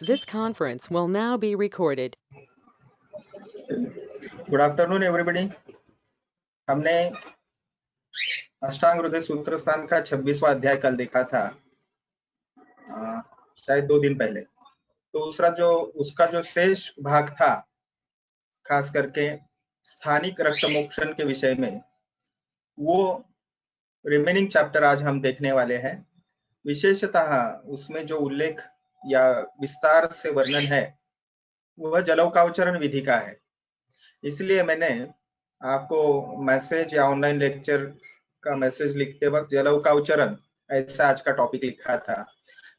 This conference will now be recorded. Good afternoon everybody. हमने अष्टांग हृदय सूत्र स्थान का 26वां अध्याय कल देखा था, शायद 2 दिन पहले। तो दूसरा जो उसका जो शेष भाग था, खास करके स्थानिक रक्त मोक्षण के विषय में, वो रिमेनिंग चैप्टर आज हम देखने वाले हैं। विशेषतः उसमें जो उल्लेख या विस्तार से वर्णन है वह जलौकावचरण विधि का है। इसलिए मैंने आपको मैसेज या ऑनलाइन लेक्चर का मैसेज लिखते वक्त जलौकावचरण ऐसा आज का टॉपिक लिखा था।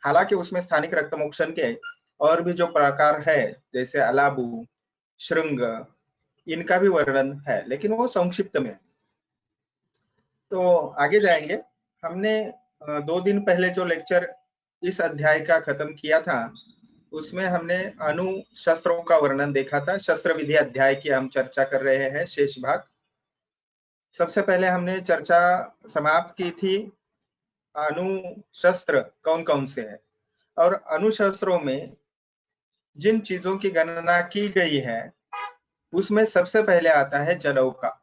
हालांकि उसमें स्थानिक रक्त मोक्षण के और भी जो प्रकार है, जैसे अलाबू, श्रृंग, इनका भी वर्णन है, लेकिन वो संक्षिप्त में। तो आगे जाएंगे। हमने 2 दिन पहले जो लेक्चर इस अध्याय का खत्म किया था, उसमें हमने अणु शस्त्रों का वर्णन देखा था। शस्त्र विधि अध्याय की हम चर्चा कर रहे हैं, शेष भाग। सबसे पहले हमने चर्चा समाप्त की थी अणु शस्त्र कौन कौन से है, और अणु शस्त्रों में जिन चीजों की गणना की गई है उसमें सबसे पहले आता है जलौका,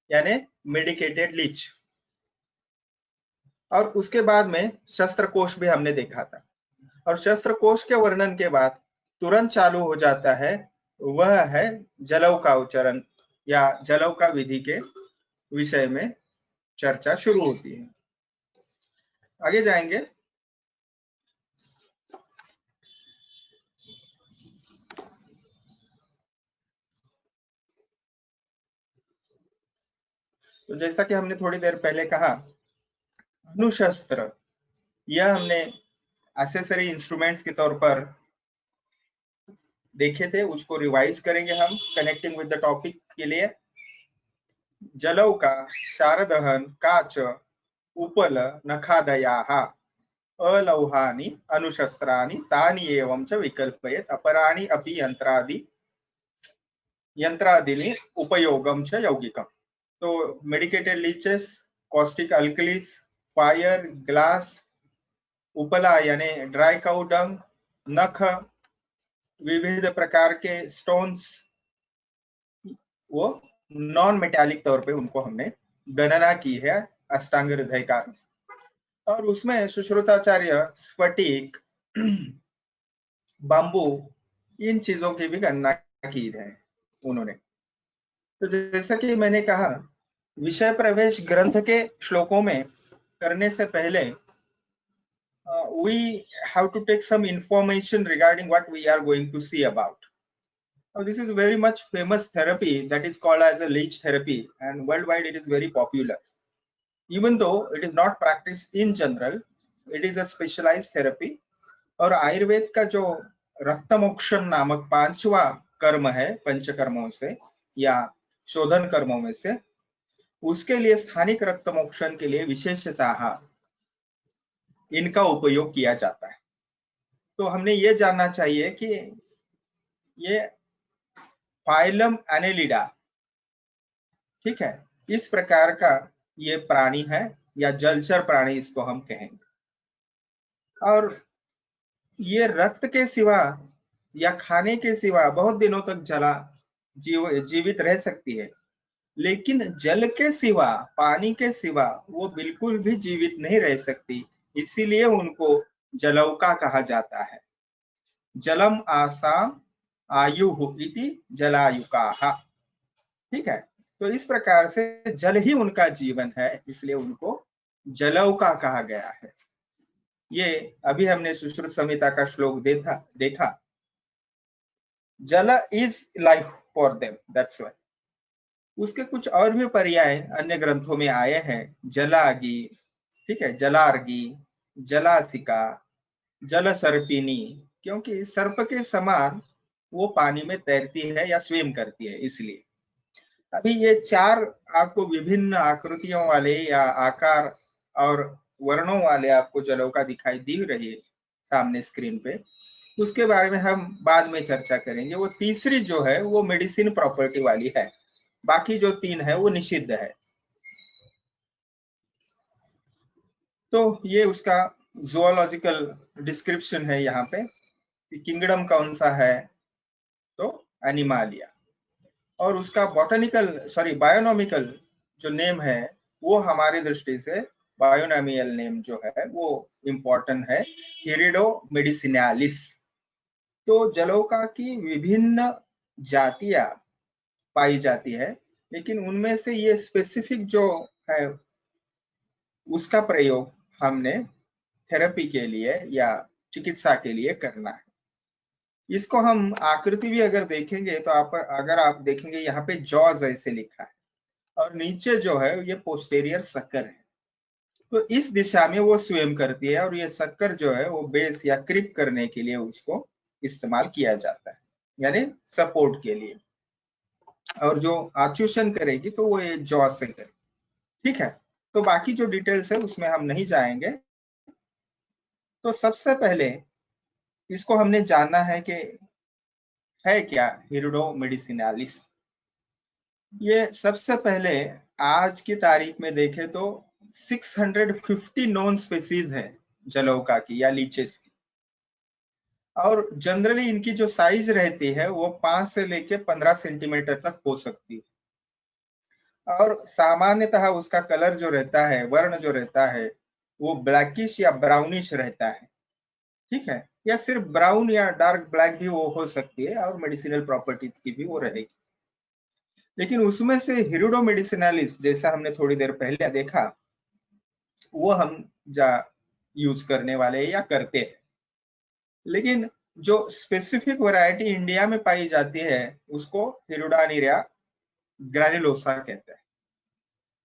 यानी मेडिकेटेड लीच। और उसके बाद में शस्त्र कोश भी हमने देखा था, और शस्त्र कोश के वर्णन के बाद तुरंत चालू हो जाता है वह है जलौकावचरण या जलौका विधि के विषय में चर्चा शुरू होती है। आगे जाएंगे। तो जैसा कि हमने थोड़ी देर पहले कहा, अणुशस्त्र यह हमने एक्सेसरी इंस्ट्रूमेंट्स के तौर पर देखे थे, उसको रिवाइज करेंगे हम कनेक्टिंग विद द टॉपिक के लिए। जलौका, शारदहन, काच, उपल, नखादयाः अलौहानि अणुशस्त्राणि तानि एवं च विकल्पयेत् अपराणि अपि यंत्रादीनि उपयोगम च यौगिकम। तो medicated leches, caustic alkalis, fire, glass, उपला यानी ड्राई काउ डंग, नख, विविध प्रकार के स्टोन्स, वो नॉन मेटालिक तौर पे उनको हमने गणना की है अष्टांग हृदय का। और उसमें सुश्रुताचार्य स्फटिक, बांबू, इन चीजों की भी गणना की है उन्होंने। तो जैसा कि मैंने कहा, विषय प्रवेश ग्रंथ के श्लोकों में करने से पहले we have to take some information regarding what we are going to see about. Now, this is very much famous therapy that is called as a leech therapy, and worldwide it is very popular. Even though it is not practiced in general, it is a specialized therapy. और आयुर्वेद का जो रक्तमोक्षण नामक 5वां कर्म है पंचकर्मों से या शोधन कर्मों में से, उसके लिए स्थानिक रक्तमोक्षण के लिए विशेषतः इनका उपयोग किया जाता है। तो हमने ये जानना चाहिए कि ये फाइलम एनेलिडा, ठीक है, इस प्रकार का ये प्राणी है या जलचर प्राणी इसको हम कहेंगे। और ये रक्त के सिवा या खाने के सिवा बहुत दिनों तक जीवित रह सकती है, लेकिन जल के सिवा, पानी के सिवा वो बिल्कुल भी जीवित नहीं रह सकती। इसीलिए उनको जलौका कहा जाता है। जलम आसाम आयु इति जलायुकाः, ठीक है। तो इस प्रकार से जल ही उनका जीवन है, इसलिए उनको जलौका कहा गया है। ये अभी हमने सुश्रुत संहिता का श्लोक देखा, जल is life for them, that's why. उसके कुछ और भी पर्याय अन्य ग्रंथों में आए हैं, जलागी, ठीक है, जलार्गी, जलासिका, जल सर्पिनी, क्योंकि सर्प के समान वो पानी में तैरती है या स्विम करती है, इसलिए। अभी ये 4 आपको विभिन्न आकृतियों वाले या आकार और वर्णों वाले आपको जलौका दिखाई दे रही है सामने स्क्रीन पे, उसके बारे में हम बाद में चर्चा करेंगे। वो तीसरी जो है वो मेडिसिन प्रॉपर्टी वाली है, बाकी जो 3 है वो निषिद्ध है। तो ये उसका ज़ूओलॉजिकल डिस्क्रिप्शन है यहाँ पे। किंगडम कौन सा है, तो एनिमालिया। और उसका बायोनॉमिकल जो नेम है वो हमारी दृष्टि से बायोनॉमियल नेम जो है वो इम्पोर्टेंट है, हिरिडो मेडिसिनालिस। तो जलौका की विभिन्न जातियां पाई जाती है, लेकिन उनमें से ये स्पेसिफिक जो है उसका प्रयोग हमने थेरेपी के लिए या चिकित्सा के लिए करना है। इसको हम आकृति भी अगर देखेंगे तो अगर आप देखेंगे यहाँ पे जॉज ऐसे लिखा है और नीचे जो है ये पोस्टेरियर सक्कर है, तो इस दिशा में वो स्विम करती है और ये सक्कर जो है वो बेस या क्रिप करने के लिए उसको इस्तेमाल किया जाता है, यानी सपोर्ट के लिए। और जो आचूषण करेगी तो वो ये जॉ से करेगी। ठीक है, तो बाकी जो डिटेल्स है उसमें हम नहीं जाएंगे। तो सबसे पहले इसको हमने जानना है कि है क्या हिरिडो मेडिसिनालिस। ये सबसे पहले आज की तारीख में देखें तो 650 नॉन स्पीसीज है जलौका की या लीचेस की, और जनरली इनकी जो साइज रहती है वो 5 से लेके 15 सेंटीमीटर तक हो सकती है। और सामान्यतः उसका कलर जो रहता है, वर्ण जो रहता है वो ब्लैकिश या ब्राउनिश रहता है। ठीक है, या सिर्फ ब्राउन या डार्क ब्लैक भी वो हो सकती है, और मेडिसिनल प्रॉपर्टीज की भी वो रहेगी। लेकिन उसमें से हिरिडो मेडिसिनालिस जैसा हमने थोड़ी देर पहले देखा वो हम यूज करने वाले या करते हैं। लेकिन जो स्पेसिफिक वैरायटी इंडिया में पाई जाती है उसको हिरुडानिरिया ग्रैनुलोसा कहते हैं।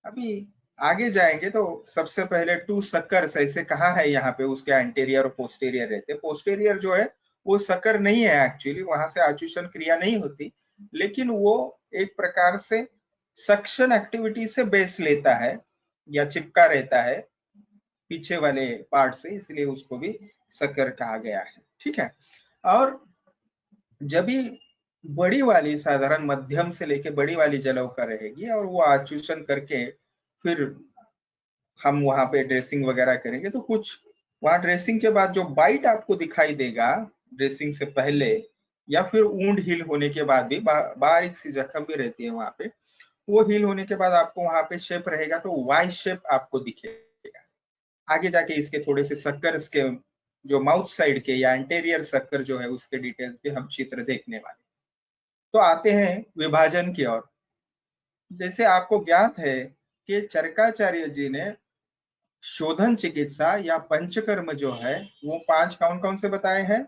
अभी आगे जाएंगे तो सबसे पहले 2 सक्कर्स ऐसे कहा है यहाँ पे, उसके एंटीरियर और पोस्टीरियर रहते हैं। पोस्टीरियर जो है वो सक्कर नहीं है एक्चुअली, वहां से आचूषण क्रिया नहीं होती, लेकिन वो एक प्रकार से सक्शन एक्टिविटी से बेस लेता है या चिपका रहता है पीछे वाले पार्ट से, इसलिए उसको भी सक्कर कहा गया है। ठीक है, और जब भी बड़ी वाली, साधारण मध्यम से लेके बड़ी वाली जलौका रहेगी और वो आचूषण करके फिर हम वहां पे ड्रेसिंग वगैरह करेंगे, तो कुछ वहां ड्रेसिंग के बाद जो बाइट आपको दिखाई देगा ड्रेसिंग से पहले या फिर वुंड हील होने के बाद भी बारीक सी जख्म भी रहती है वहां पे, वो हील होने के बाद आपको वहां पे शेप रहेगा तो वाई शेप आपको दिखेगा। आगे जाके इसके थोड़े से सक्कर के जो माउथ साइड के या एंटेरियर सक्कर जो है उसके डिटेल्स भी हम चित्र देखने वाले। तो आते हैं विभाजन की ओर। जैसे आपको ज्ञात है कि चरकाचार्य जी ने शोधन चिकित्सा या पंचकर्म जो है वो 5 कौन कौन से बताए हैं?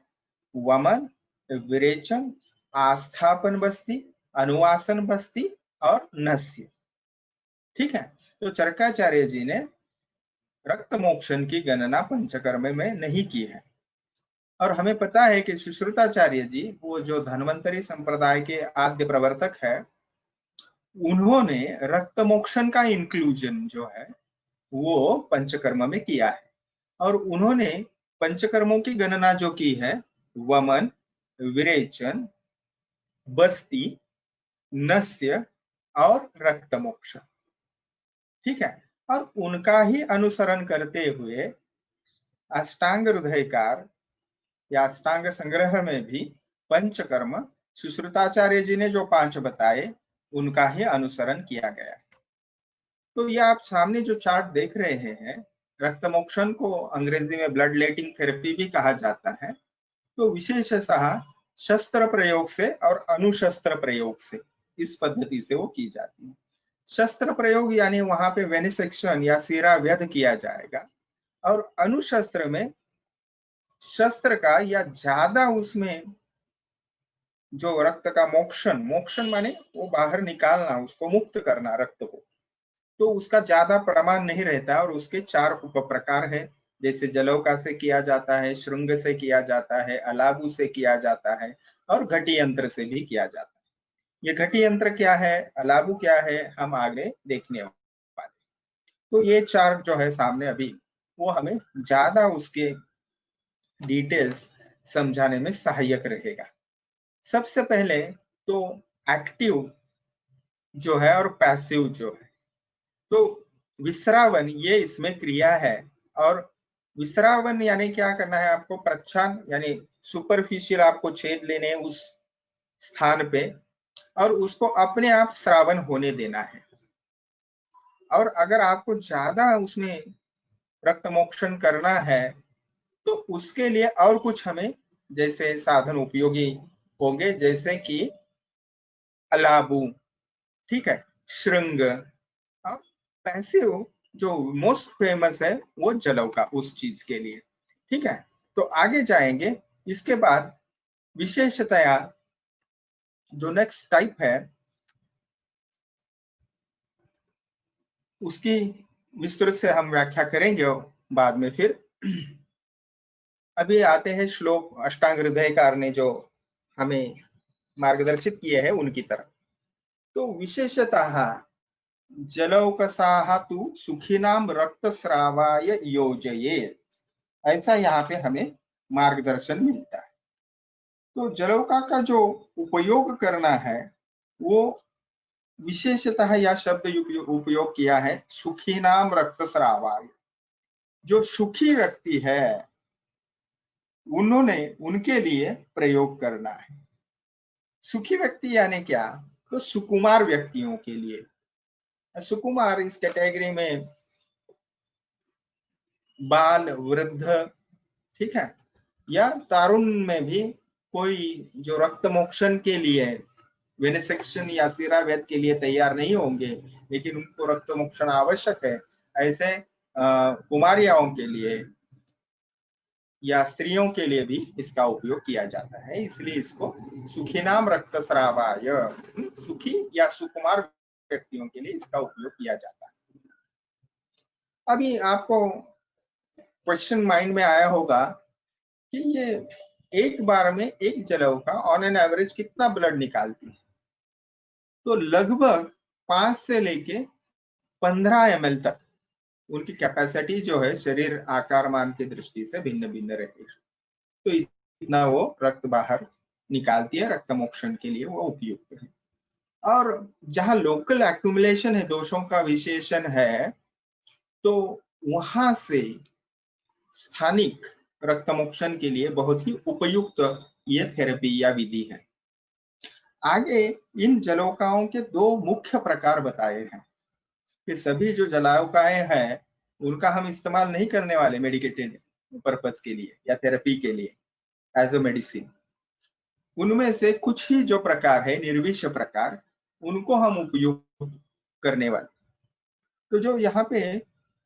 वमन, विरेचन, आस्थापन बस्ती, अनुवासन बस्ती और नस्य। ठीक है, तो चरकाचार्य जी ने रक्त मोक्षण की गणना पंचकर्म में नहीं की है। और हमें पता है कि सुश्रुताचार्य जी, वो जो धन्वंतरी संप्रदाय के आद्य प्रवर्तक है, उन्होंने रक्त मोक्षण का इंक्लूजन जो है वो पंचकर्म में किया है। और उन्होंने पंचकर्मों की गणना जो की है, वमन, विरेचन, बस्ती, नस्य और रक्त मोक्षण। ठीक है, और उनका ही अनुसरण करते हुए अष्टांग हृदयकार या अष्टांग संग्रह में भी पंचकर्म सुश्रुताचार्य जी ने जो 5 बताए उनका ही अनुसरण किया गया। तो ये आप सामने जो चार्ट देख रहे हैं, रक्त मोक्षण को अंग्रेजी में ब्लड लेटिंग थेरेपी भी कहा जाता है। तो विशेषतः शस्त्र प्रयोग से और अनुशस्त्र प्रयोग से इस पद्धति से वो की जाती है। शस्त्र प्रयोग यानी वहां पे वेनिसेक्शन या सिराव्यध किया जाएगा, और अनुशस्त्र में शस्त्र का या ज्यादा उसमें जो रक्त का मोक्षण, मोक्षण माने वो बाहर निकालना, उसको मुक्त करना रक्त को, तो उसका ज्यादा प्रमाण नहीं रहता। और उसके 4 उप प्रकार है, जैसे जलौका से किया जाता है, श्रृंग से किया जाता है, अलाबू से किया जाता है और घटी यंत्र से भी किया जाता है। ये घटी यंत्र क्या है, अलाबू क्या है, हम आगे देखने वाले। तो ये 4 जो है सामने अभी, वो हमें ज्यादा उसके डिटेल्स समझाने में सहायक रहेगा। सबसे पहले तो एक्टिव जो है और पैसिव जो है, तो विस्रावन ये इसमें क्रिया है, और विसरावन यानी क्या करना है आपको, प्रच्छान यानी सुपरफिशियल आपको छेद लेने उस स्थान पे, और उसको अपने आप श्रावण होने देना है। और अगर आपको ज्यादा उसमें रक्त मोक्षण करना है तो उसके लिए और कुछ हमें जैसे साधन उपयोगी होंगे, जैसे कि अलाबू, ठीक है, श्रृंग, और पैसिव जो मोस्ट फेमस है वो जलौका उस चीज के लिए। ठीक है, तो आगे जाएंगे। इसके बाद विशेषतया जो नेक्स्ट टाइप है उसकी विस्तृत से हम व्याख्या करेंगे बाद में। फिर अभी आते हैं श्लोक अष्टांग हृदयकार ने जो हमें मार्गदर्शित किए हैं उनकी तरफ। तो विशेषतः जलौकसाः तु सुखिनाम रक्तस्रावाय योजयेत्, ऐसा यहाँ पे हमें मार्गदर्शन मिलता है। तो जलौका का जो उपयोग करना है वो विशेषतः यह शब्द उपयोग किया है सुखिनाम रक्तस्रावाय। जो सुखी व्यक्ति है उन्होंने उनके लिए प्रयोग करना है। सुखी व्यक्ति यानी क्या, तो सुकुमार व्यक्तियों के लिए। सुकुमार इस कैटेगरी में बाल, वृद्ध, ठीक है, या तारुण्य में भी कोई जो रक्त मोक्षण के लिए वेनेसेक्शन या सिरावेद के लिए तैयार नहीं होंगे लेकिन उनको रक्त मोक्षण आवश्यक है, ऐसे कुमारियाओं के लिए या स्त्रियों के लिए भी इसका उपयोग किया जाता है। इसलिए इसको सुखीनाम रक्तस्रावाय, सुखी या सुकुमार व्यक्तियों के लिए इसका उपयोग किया जाता है। अभी आपको क्वेश्चन माइंड में आया होगा कि ये एक बार में एक जलौका ऑन एन एवरेज कितना ब्लड निकालती है। तो लगभग 5 से लेके 15 ml तक उनकी कैपेसिटी जो है शरीर आकार मान की दृष्टि से भिन्न भिन्न रहेगी। तो इतना वो रक्त बाहर निकालती है, रक्त मोक्षण के लिए वो उपयुक्त है। और जहां लोकल एक्यूमुलेशन है, दोषों का विशेषण है, तो वहां से स्थानिक रक्त मोक्षण के लिए बहुत ही उपयुक्त ये थेरेपी या विधि है। आगे इन जलौकाओं के 2 मुख्य प्रकार बताए हैं कि सभी जो जलौकाएं हैं उनका हम इस्तेमाल नहीं करने वाले मेडिकेटेड पर्पस के लिए या थेरेपी के लिए एज अ मेडिसिन। उनमें से कुछ ही जो प्रकार है निर्विष प्रकार, उनको हम उपयोग करने वाले। तो जो यहाँ पे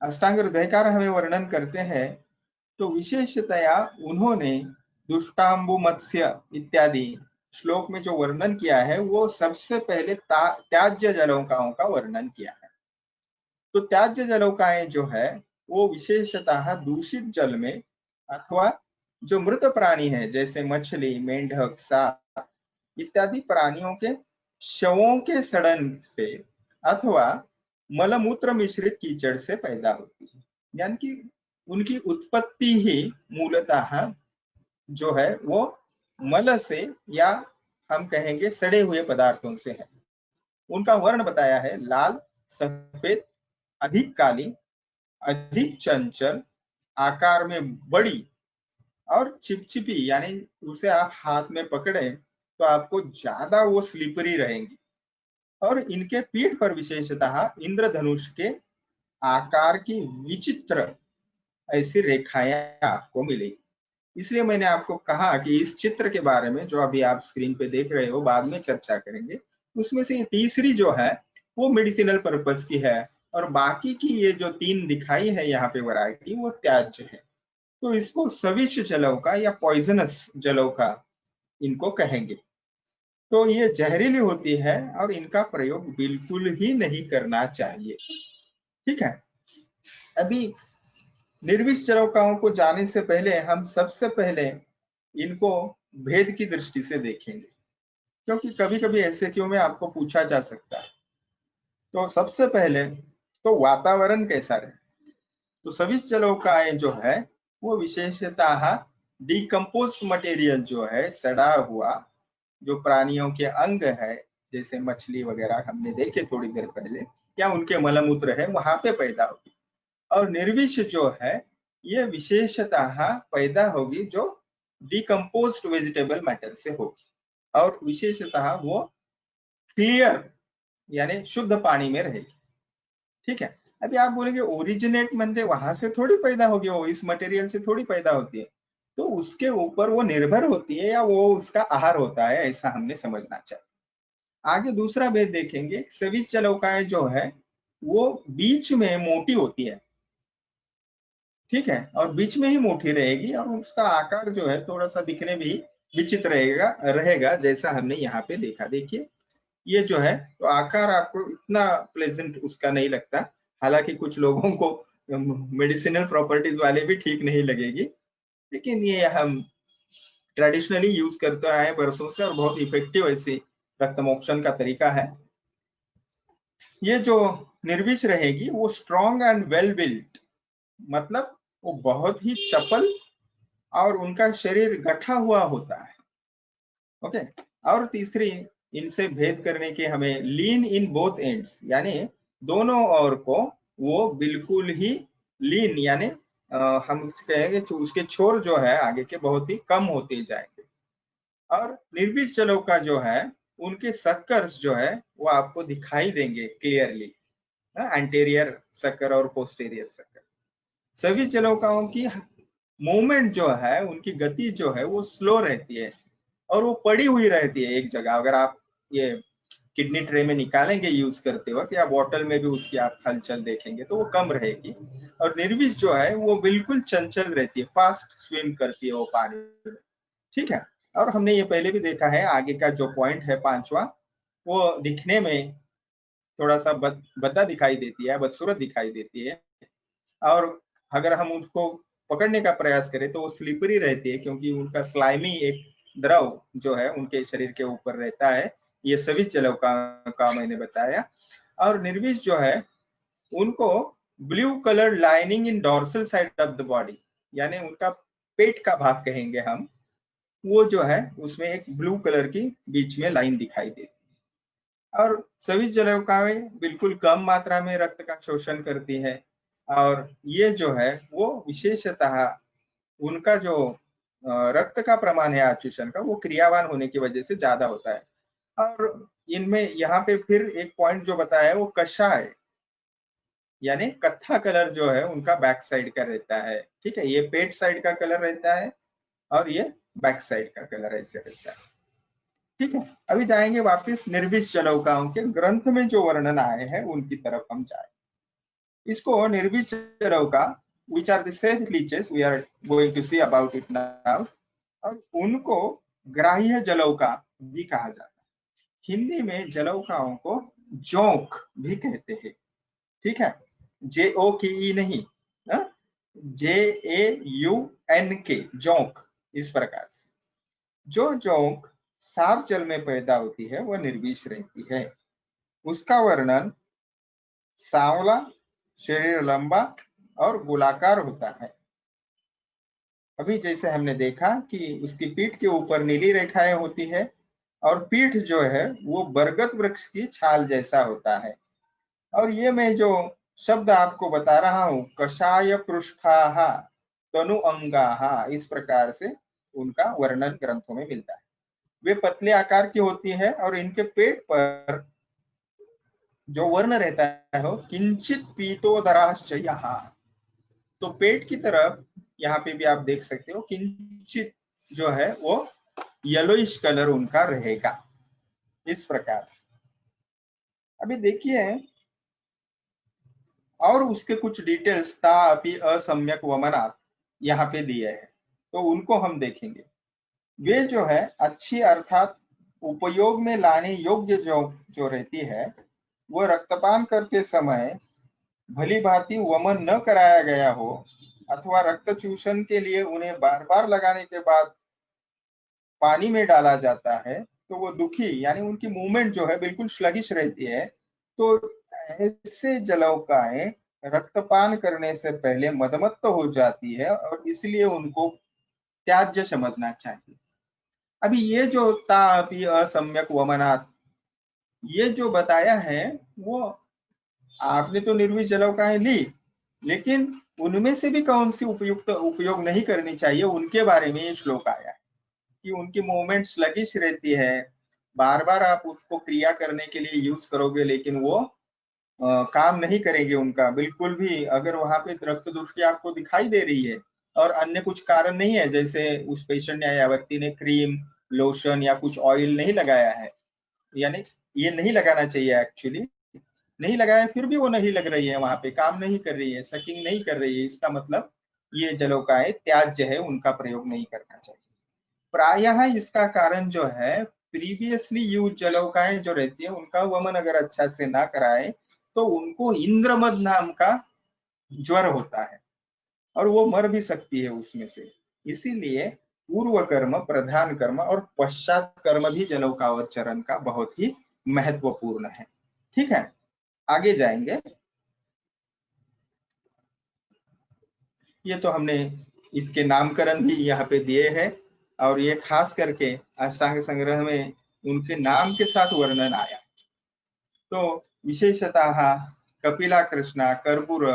अष्टांग हृदयकार हमें वर्णन करते हैं, तो विशेषतया उन्होंने दुष्टांबु मत्स्य इत्यादि श्लोक में जो वर्णन किया है वो सबसे पहले त्याज्य जलौकाओं का वर्णन किया है। तो त्याज्य जलौकाएं जो है वो विशेषतः दूषित जल में अथवा जो मृत प्राणी है जैसे मछली, मेंढक, सांप इत्यादि प्राणियों के शवों के सड़न से अथवा मलमूत्र मिश्रित कीचड़ से पैदा होती है। यानी कि उनकी उत्पत्ति ही मूलतः जो है वो मल से या हम कहेंगे सड़े हुए पदार्थों से है। उनका वर्ण बताया है लाल, सफेद, अधिक काली, अधिक चंचल, आकार में बड़ी और चिपचिपी, यानी उसे आप हाथ में पकड़े तो आपको ज्यादा वो स्लिपरी रहेंगी। और इनके पीठ पर विशेषतः इंद्रधनुष के आकार की विचित्र ऐसी रेखाएं आपको मिलेगी। इसलिए मैंने आपको कहा कि इस चित्र के बारे में जो अभी आप स्क्रीन पे देख रहे हो बाद में चर्चा करेंगे। उसमें से तीसरी जो है वो मेडिसिनल पर्पज की है और बाकी की ये जो 3 दिखाई है यहाँ पे वैरायटी वो त्याज्य है। तो इसको सविष जलौका या पॉइजनस जलौका इनको कहेंगे। तो ये जहरीली होती है और इनका प्रयोग बिल्कुल ही नहीं करना चाहिए। ठीक है, अभी निर्विष जलौकाओं को जाने से पहले हम सबसे पहले इनको भेद की दृष्टि से देखेंगे, क्योंकि कभी कभी ऐसे क्यों में आपको पूछा जा सकता है। तो सबसे पहले तो वातावरण कैसा रहे। तो सविष जलौकाएं जो है वो विशेषतः डिकम्पोज मटेरियल जो है सड़ा हुआ जो प्राणियों के अंग है जैसे मछली वगैरह हमने देखे थोड़ी देर पहले, या उनके मलमूत्र है वहां पे पैदा होगी। और निर्विष जो है ये विशेषतः पैदा होगी जो डिकम्पोज्ड वेजिटेबल मैटर से होगी, और विशेषतः वो क्लियर यानी शुद्ध पानी में रहेगी। ठीक है, अभी आप बोलेंगे ओरिजिनेट मंडे वहां से थोड़ी पैदा होगी, वो इस मटेरियल से थोड़ी पैदा होती है, तो उसके ऊपर वो निर्भर होती है या वो उसका आहार होता है, ऐसा हमने समझना चाहिए। आगे दूसरा भेद देखेंगे, सभी जलौकाएं जो है वो बीच में मोटी होती है, ठीक है, और बीच में ही मोटी रहेगी, और उसका आकार जो है थोड़ा सा दिखने में ही विचित्र रहेगा जैसा हमने यहाँ पे देखा। देखिए ये जो है तो आकार आपको इतना प्लेजेंट उसका नहीं लगता, हालांकि कुछ लोगों को मेडिसिनल प्रॉपर्टीज वाले भी ठीक नहीं लगेगी, लेकिन ये हम ट्रेडिशनली यूज करते आए हैं बरसों से, और बहुत इफेक्टिव ऐसी रक्तमोक्षण का तरीका है। ये जो निर्विष रहेगी वो स्ट्रॉन्ग एंड वेल बिल्ट, मतलब वो बहुत ही चपल और उनका शरीर गठा हुआ होता है। ओके, और तीसरी इनसे भेद करने के हमें लीन इन बोथ एंड्स, यानी दोनों ओर को वो बिल्कुल ही लीन, यानी हम कहेंगे उसके छोर जो है आगे के बहुत ही कम होते जाएंगे। और निर्विष जलौका जो है उनके सक्कर्स जो है वो आपको दिखाई देंगे क्लियरली, एंटीरियर सक्कर और पोस्टीरियर सक्कर। सभी जलौकाओं की मूवमेंट जो है, उनकी गति जो है वो स्लो रहती है, और वो पड़ी हुई रहती है एक जगह। अगर आप ये किडनी ट्रे में निकालेंगे यूज करते वक्त, या बॉटल में भी उसकी आप हलचल देखेंगे तो वो कम रहेगी। और निर्विष जो है वो बिल्कुल चंचल रहती है, फास्ट स्विम करती है वो पानी में। ठीक है, और हमने ये पहले भी देखा है, आगे का जो पॉइंट है पांचवा, वो दिखने में थोड़ा सा बद्दा दिखाई देती है, बदसूरत दिखाई देती है, और अगर हम उसको पकड़ने का प्रयास करें तो वो स्लिपरी रहती है, क्योंकि उनका स्लाइमी एक द्रव जो है उनके शरीर के ऊपर रहता है। ये सभी जलौका का मैंने बताया। और निर्विष जो है उनको blue colour lining in dorsal side of the body, यानी उनका पेट का भाग कहेंगे हम, वो जो है उसमें एक ब्लू कलर की बीच में लाइन दिखाई देती है। और सभी जलौकाएं बिल्कुल कम मात्रा में रक्त का शोषण करती है, और ये जो है वो विशेषतः उनका जो रक्त का प्रमाण है आचूषण का, वो क्रियावान होने की वजह से ज्यादा होता है। और इनमें यहाँ पे फिर एक पॉइंट जो बताया है वो कषाय, यानी कत्था कलर जो है उनका बैक साइड का रहता है। ठीक है, ये पेट साइड का कलर रहता है, और ये बैक साइड का कलर ऐसे रहता है। ठीक है, अभी जाएंगे वापस निर्विष जलौकाओं के ग्रंथ में जो वर्णन आए हैं उनकी तरफ हम जाए। इसको निर्विष जलौका, which are the sage leeches, we are going to see about it now, और उनको ग्राह्य जलौका भी कहा जाता है। हिंदी में जलौकाओं को जोंक भी कहते हैं। ठीक है, JO की ई नहीं, JAUNK, जोंक, इस प्रकार से। जो जोंक साफ जल में पैदा होती है वह निर्विष रहती है। उसका वर्णन सांवला, शरीर लंबा और गोलाकार होता है। अभी जैसे हमने देखा कि उसकी पीठ के ऊपर नीली रेखाएं होती है, और पीठ जो है वो बरगद वृक्ष की छाल जैसा होता है। और ये मैं जो शब्द आपको बता रहा हूं, कषाय पृष्ठाहा तनु अंगाहा, इस प्रकार से उनका वर्णन ग्रंथों में मिलता है। वे पतले आकार की होती है, और इनके पेट पर जो वर्ण रहता है वो किंचित पीतोदराश्चयः, तो पेट की तरफ यहाँ पे भी आप देख सकते हो किंचित जो है वो येलोइश कलर उनका रहेगा, इस प्रकार से। अभी देखिए और उसके कुछ डिटेल्स ता अपि असम्यक वमनात् यहाँ पे दिए हैं, तो उनको हम देखेंगे। वे जो है अच्छी अर्थात उपयोग में लाने योग्य जो रहती है, वो रक्तपान करते समय भली भांति वमन न कराया गया हो, अथवा रक्त चूषण के लिए उन्हें बार बार लगाने के बाद पानी में डाला जाता है, तो वो दुखी, यानी उनकी मूवमेंट जो है बिल्कुल स्लगिश रहती है। तो ऐसे जलौकाएं रक्तपान करने से पहले मदमत्त हो जाती है, और इसलिए उनको त्याज्य समझना चाहिए। अभी ये जो तापि असम्यक वमनात्, ये जो बताया है वो आपने तो निर्विष जलौकाएं ली, लेकिन उनमें से भी कौन सी उपयुक्त उपयोग नहीं करनी चाहिए, उनके बारे में ये श्लोक आया है कि उनकी मूवमेंट स्लगिश रहती है, बार बार आप उसको क्रिया करने के लिए यूज करोगे लेकिन वो काम नहीं करेंगे उनका बिल्कुल भी। अगर वहां पे रक्त दूषित आपको दिखाई दे रही है और अन्य कुछ कारण नहीं है, जैसे उस पेशेंट या व्यक्ति ने क्रीम, लोशन या कुछ ऑयल नहीं लगाया है, यानी ये नहीं लगाना चाहिए एक्चुअली, नहीं लगाया फिर भी वो नहीं लग रही है, वहां पे काम नहीं कर रही है, सकिंग नहीं कर रही है, इसका मतलब ये जलोकाएं त्याज्य है, उनका प्रयोग नहीं करना चाहिए। प्रायः इसका कारण जो है, प्रीवियसली यूज जलोकाएं जो रहती है उनका वमन अगर अच्छा से ना कराए तो उनको इंद्रमद नाम का ज्वर होता है और वो मर भी सकती है उसमें से। इसीलिए पूर्व कर्म, प्रधान कर्म और पश्चात कर्म भी जलोकावचरण का बहुत ही महत्वपूर्ण है। ठीक है, आगे जाएंगे। ये तो हमने इसके नामकरण भी यहाँ पे दिए हैं और ये खास करके अष्टांग संग्रह में उनके नाम के साथ वर्णन आया। तो विशेषतः कपिला कृष्णा, कर्पूर,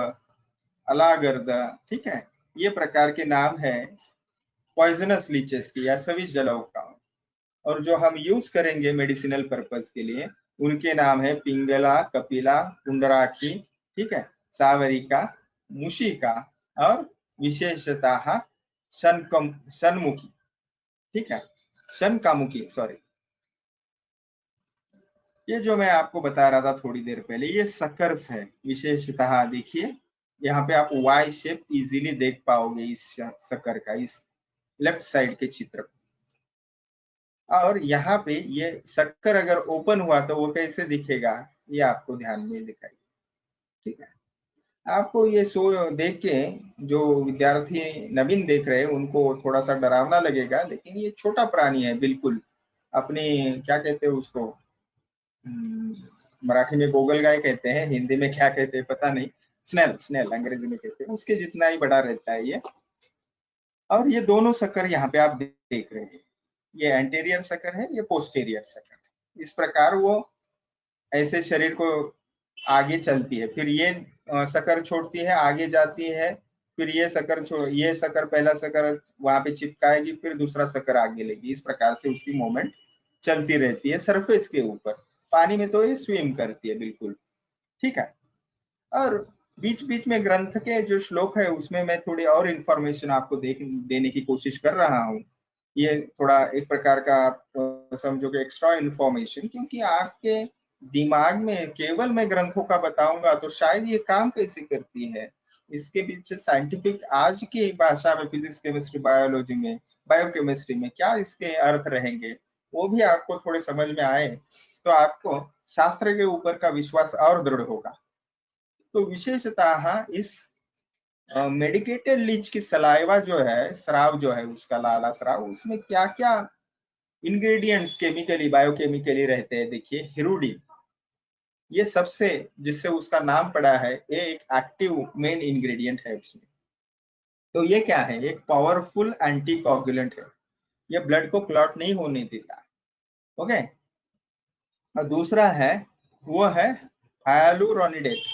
अलागर्द, ठीक है, ये प्रकार के नाम है पॉइजनस लीचेस की या सविश जलौका। और जो हम यूज करेंगे मेडिसिनल पर्पज के लिए उनके नाम है पिंगला, कपिला, कुंडराखी, ठीक है, सावरिका, मुशिका और विशेषतः शनमुखी, ठीक है, शनकामुखी, सॉरी। ये जो मैं आपको बता रहा था थोड़ी देर पहले, ये सकर्स है विशेषतः। देखिए यहाँ पे आप वाई शेप इजीली देख पाओगे इस सकर का, इस लेफ्ट साइड के चित्र। और यहाँ पे ये शक्कर अगर ओपन हुआ तो वो कैसे दिखेगा, ये आपको ध्यान में दिखाई, ठीक है। आपको ये शो देख के जो विद्यार्थी नवीन देख रहे हैं उनको थोड़ा सा डरावना लगेगा, लेकिन ये छोटा प्राणी है बिल्कुल। अपनी क्या कहते हैं उसको, मराठी में गोगल गाय कहते हैं, हिंदी में क्या कहते हैं पता नहीं, स्नेल, स्नेल अंग्रेजी में कहते हैं, उसके जितना ही बड़ा रहता है ये। और ये दोनों शक्कर यहाँ पे आप देख रहे हैं, ये एंटीरियर सकर है, ये पोस्टीरियर सकर है। इस प्रकार वो ऐसे शरीर को आगे चलती है, फिर ये सकर छोड़ती है, आगे जाती है, फिर ये सकर पहला सकर वहां पे चिपकाएगी, फिर दूसरा सकर आगे लेगी। इस प्रकार से उसकी मूवमेंट चलती रहती है सरफेस के ऊपर। पानी में तो ये स्विम करती है बिल्कुल, ठीक है। और बीच बीच में ग्रंथ के जो श्लोक है उसमें मैं थोड़ी और इंफॉर्मेशन आपको देने की कोशिश कर रहा हूँ। ये थोड़ा एक प्रकार का आप समझोगे एक्स्ट्रा इंफॉर्मेशन, क्योंकि आपके दिमाग में केवल मैं ग्रंथों का बताऊंगा तो शायद ये काम कैसे करती है, इसके पीछे साइंटिफिक आज की भाषा में फिजिक्स, केमिस्ट्री, बायोलॉजी में, बायोकेमिस्ट्री में क्या इसके अर्थ रहेंगे, वो भी आपको थोड़े समझ में आए तो आपको शास्त्र के ऊपर का विश्वास और दृढ़ होगा। तो विशेषतः इस मेडिकेटेड लीच की सलाइवा जो है, स्राव जो है उसका लाला स्राव, उसमें क्या क्या इंग्रेडिएंट्स केमिकली, बायोकेमिकली रहते हैं। देखिए हिरुडिन, ये सबसे जिससे उसका नाम पड़ा है, ये एक एक्टिव मेन इंग्रेडिएंट है उसमें। तो ये क्या है, एक पावरफुल एंटी कोगुलेंट है, ये ब्लड को क्लॉट नहीं होने देता, ओके। और दूसरा है वो है हाइलुरोनिडेज,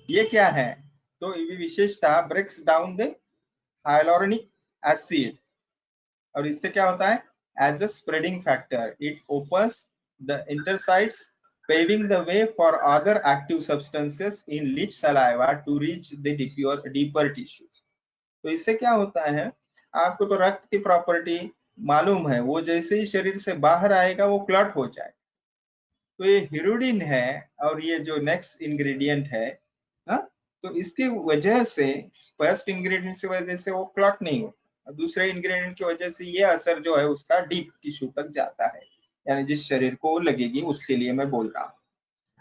ये क्या है, तो ये विशेषता breaks down the hyaluronic acid, और इससे क्या होता है, as a spreading factor it opens the interstices, paving the way for other active substances in leech saliva to reach the deeper tissues। तो इससे क्या होता है, आपको तो रक्त की प्रॉपर्टी मालूम है, वो जैसे ही शरीर से बाहर आएगा वो क्लॉट हो जाए। तो ये हिरुडिन है और ये जो नेक्स्ट इंग्रेडिएंट है, हा? तो इसकी वजह से, फर्स्ट इंग्रेडिएंट की वजह से वो क्लॉट नहीं होता, दूसरे इंग्रेडिएंट की वजह से ये असर जो है उसका डीप टिश्यू तक जाता है, यानी जिस शरीर को लगेगी उसके लिए मैं बोल रहा हूँ।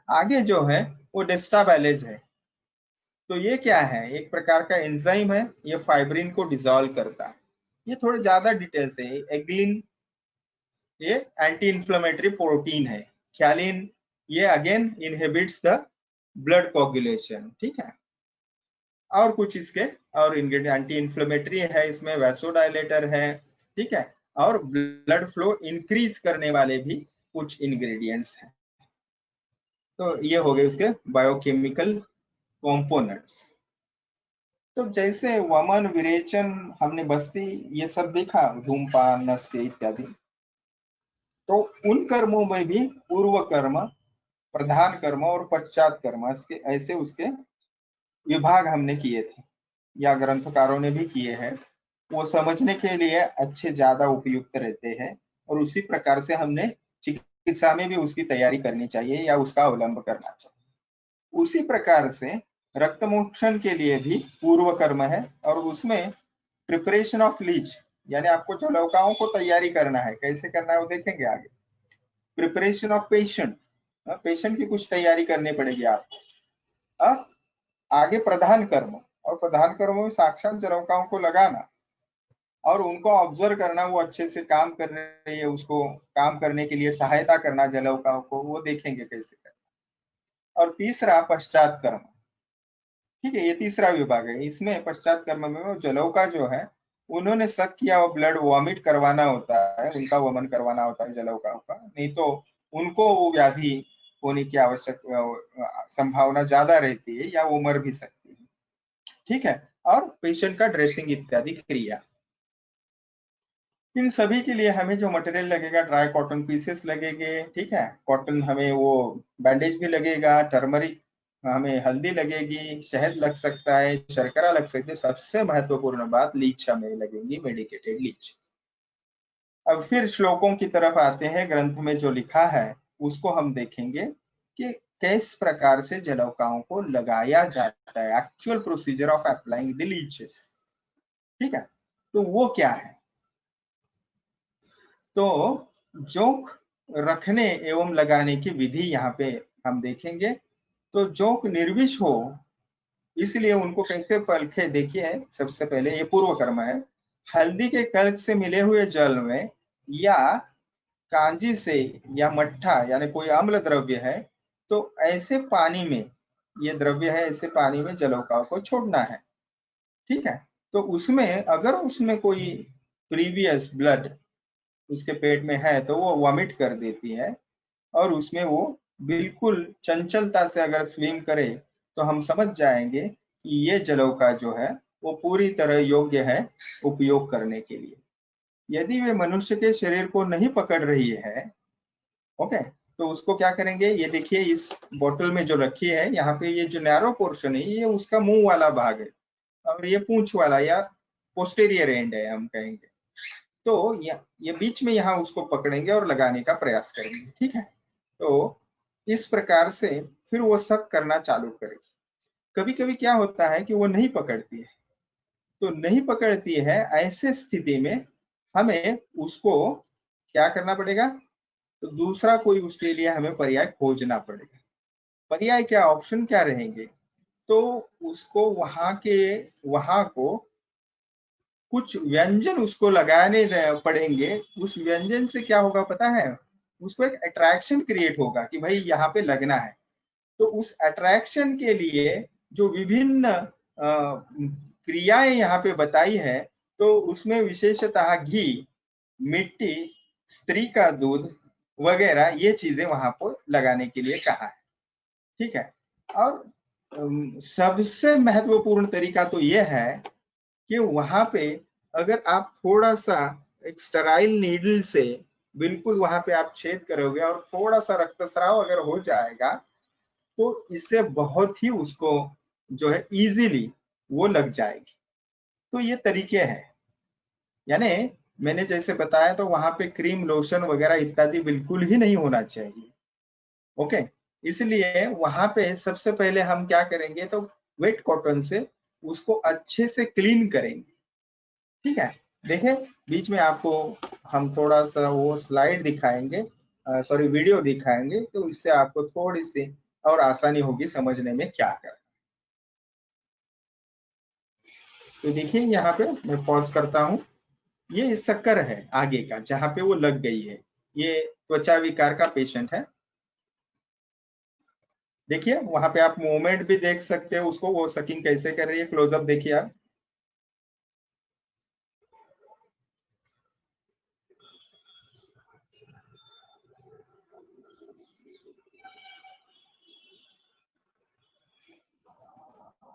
आगे जो है वो डेस्टाबैलेज है। तो ये क्या है, एक प्रकार का एंजाइम है, ये फाइब्रिन को डिसॉल्व करता है। ये थोड़े ज्यादा डिटेल्स है। एग्लिन ये एंटी इंफ्लेमेटरी प्रोटीन है। ख्यालिन ये again inhibits the blood coagulation, ठीक है। और कुछ इसके और इंग्रेडिएंट, एंटी इंफ्लेमेटरी है, इसमें वैसोडाइलेटर है, ठीक है, और ब्लड फ्लो इंक्रीज करने वाले भी कुछ इंग्रेडिएंट्स हैं। तो ये हो गए उसके बायोकेमिकल कंपोनेंट्स। तो जैसे वमन, विरेचन, हमने बस्ती ये सब देखा, धूमपान, नस्य इत्यादि, तो उन कर्मों में भी पूर्व कर्म, प्रधान कर्म और पश्चात कर्म ऐसे उसके विभाग हमने किए थे, या ग्रंथकारों ने भी किए हैं। वो समझने के लिए अच्छे ज्यादा उपयुक्त रहते हैं, और उसी प्रकार से हमने चिकित्सा में भी उसकी तैयारी करनी चाहिए या उसका अवलंब करना चाहिए। उसी प्रकार से रक्त मोक्षण के लिए भी पूर्व कर्म है, और उसमें प्रिपरेशन ऑफ लीच, यानी आपको जो लौकाओं को तैयारी करना है, कैसे करना है वो देखेंगे आगे। प्रिपरेशन ऑफ पेशेंट, पेशेंट की कुछ तैयारी करनी पड़ेगी आपको। अब आगे प्रधान कर्म, और प्रधान कर्म में साक्षात जलौकाओं को लगाना और उनको ऑब्जर्व करना, वो अच्छे से काम कर रही है, उसको काम करने के लिए सहायता करना जलौकाओं को, वो देखेंगे कैसे करना। और तीसरा पश्चात कर्म, ठीक है, ये तीसरा विभाग है। इसमें पश्चात कर्म में वो जलौका जो है, उन्होंने शक किया वो ब्लड वॉमिट करवाना होता है, उनका वमन करवाना होता है जलौकाओं का, नहीं तो उनको वो व्याधि होने की आवश्यक संभावना ज्यादा रहती है, या वो मर भी सकती है, ठीक है। और पेशेंट का ड्रेसिंग इत्यादि क्रिया, इन सभी के लिए हमें जो मटेरियल लगेगा, ड्राई कॉटन पीसेस लगेंगे, ठीक है, कॉटन, हमें वो बैंडेज भी लगेगा, टर्मरिक, हमें हल्दी लगेगी, शहद लग सकता है, शर्करा लग सकती है, सबसे महत्वपूर्ण बात लीच हमें लगेगी, मेडिकेटेड लीच। अब फिर श्लोकों की तरफ आते हैं, ग्रंथ में जो लिखा है उसको हम देखेंगे कि किस प्रकार से जलौकाओं को लगाया जाता है, actual procedure of applying the leches, ठीक है। तो वो क्या है, तो जोंक रखने एवं लगाने की विधि यहाँ पे हम देखेंगे। तो जोंक निर्विष हो, इसलिए उनको कैसे परखे, देखिए सबसे पहले ये पूर्व कर्म है। हल्दी के कल्क से मिले हुए जल में, या कांजी से, या मट्ठा यानी कोई अम्ल द्रव्य है, तो ऐसे पानी में, ये द्रव्य है, ऐसे पानी में जलौकाओं को छोड़ना है, ठीक है। तो उसमें अगर उसमें कोई प्रीवियस ब्लड उसके पेट में है, तो वो वॉमिट कर देती है, और उसमें वो बिल्कुल चंचलता से अगर स्विम करे, तो हम समझ जाएंगे कि ये जलौका जो है वो पूरी तरह योग्य है उपयोग करने के लिए। यदि वे मनुष्य के शरीर को नहीं पकड़ रही है, ओके, तो उसको क्या करेंगे, ये देखिए इस बोतल में जो रखी है, यहाँ पे ये जो नैरो पोर्शन है, ये उसका मुंह वाला भाग है, और ये पूंछ वाला या पोस्टेरियर एंड है हम कहेंगे। तो ये बीच में यहाँ उसको पकड़ेंगे और लगाने का प्रयास करेंगे, ठीक है। तो इस प्रकार से फिर वो शक करना चालू करेगी। कभी कभी क्या होता है कि वो नहीं पकड़ती है, तो नहीं पकड़ती है, ऐसे स्थिति में हमें उसको क्या करना पड़ेगा, तो दूसरा कोई उसके लिए हमें पर्याय खोजना पड़ेगा। पर्याय क्या, ऑप्शन क्या रहेंगे, तो उसको वहां को कुछ व्यंजन उसको लगाने पड़ेंगे। उस व्यंजन से क्या होगा पता है, उसको एक अट्रैक्शन क्रिएट होगा कि भाई यहाँ पे लगना है। तो उस अट्रैक्शन के लिए जो विभिन्न क्रियाएं यहाँ पे बताई है, तो उसमें विशेषतः घी, मिट्टी, स्त्री का दूध वगैरह ये चीजें वहां पर लगाने के लिए कहा है, ठीक है। और सबसे महत्वपूर्ण तरीका तो यह है कि वहां पे अगर आप थोड़ा सा एक स्टराइल नीडल से बिल्कुल वहां पे आप छेद करोगे, और थोड़ा सा रक्तस्राव अगर हो जाएगा, तो इससे बहुत ही उसको जो है इजीली वो लग जाएगी। तो ये तरीके हैं, यानी मैंने जैसे बताया, तो वहां पे क्रीम, लोशन वगैरह इत्यादि बिल्कुल ही नहीं होना चाहिए, ओके। इसलिए वहां पे सबसे पहले हम क्या करेंगे, तो वेट कॉटन से उसको अच्छे से क्लीन करेंगे, ठीक है। देखें, बीच में आपको हम थोड़ा सा वो स्लाइड दिखाएंगे, सॉरी वीडियो दिखाएंगे, तो इससे आपको थोड़ी सी और आसानी होगी समझने में क्या कर। तो देखिए यहाँ पे मैं पॉज करता हूँ, ये शक्कर है आगे का जहाँ पे वो लग गई है, ये त्वचा विकार का पेशेंट है। देखिए वहां पे आप मूवमेंट भी देख सकते हो, उसको वो सकिंग कैसे कर रही है, क्लोजअप देखिए आप।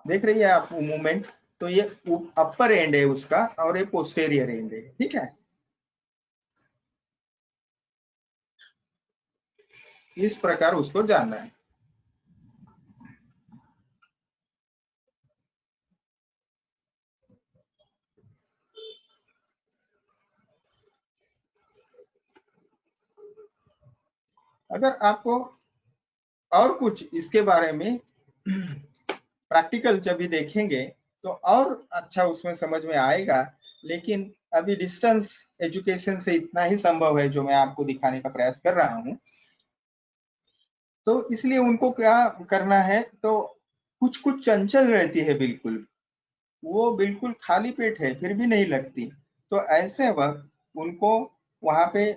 देख रही है आप मूवमेंट, तो ये अपर एंड है उसका और ये पोस्टेरियर एंड है, ठीक है। इस प्रकार उसको जानना है। अगर आपको और कुछ इसके बारे में प्रैक्टिकल जब भी देखेंगे तो और अच्छा उसमें समझ में आएगा, लेकिन अभी डिस्टेंस एजुकेशन से इतना ही संभव है जो मैं आपको दिखाने का प्रयास कर रहा हूँ। तो इसलिए उनको क्या करना है, तो कुछ कुछ चंचल रहती है बिल्कुल, वो बिल्कुल खाली पेट है फिर भी नहीं लगती, तो ऐसे वक्त उनको वहां पे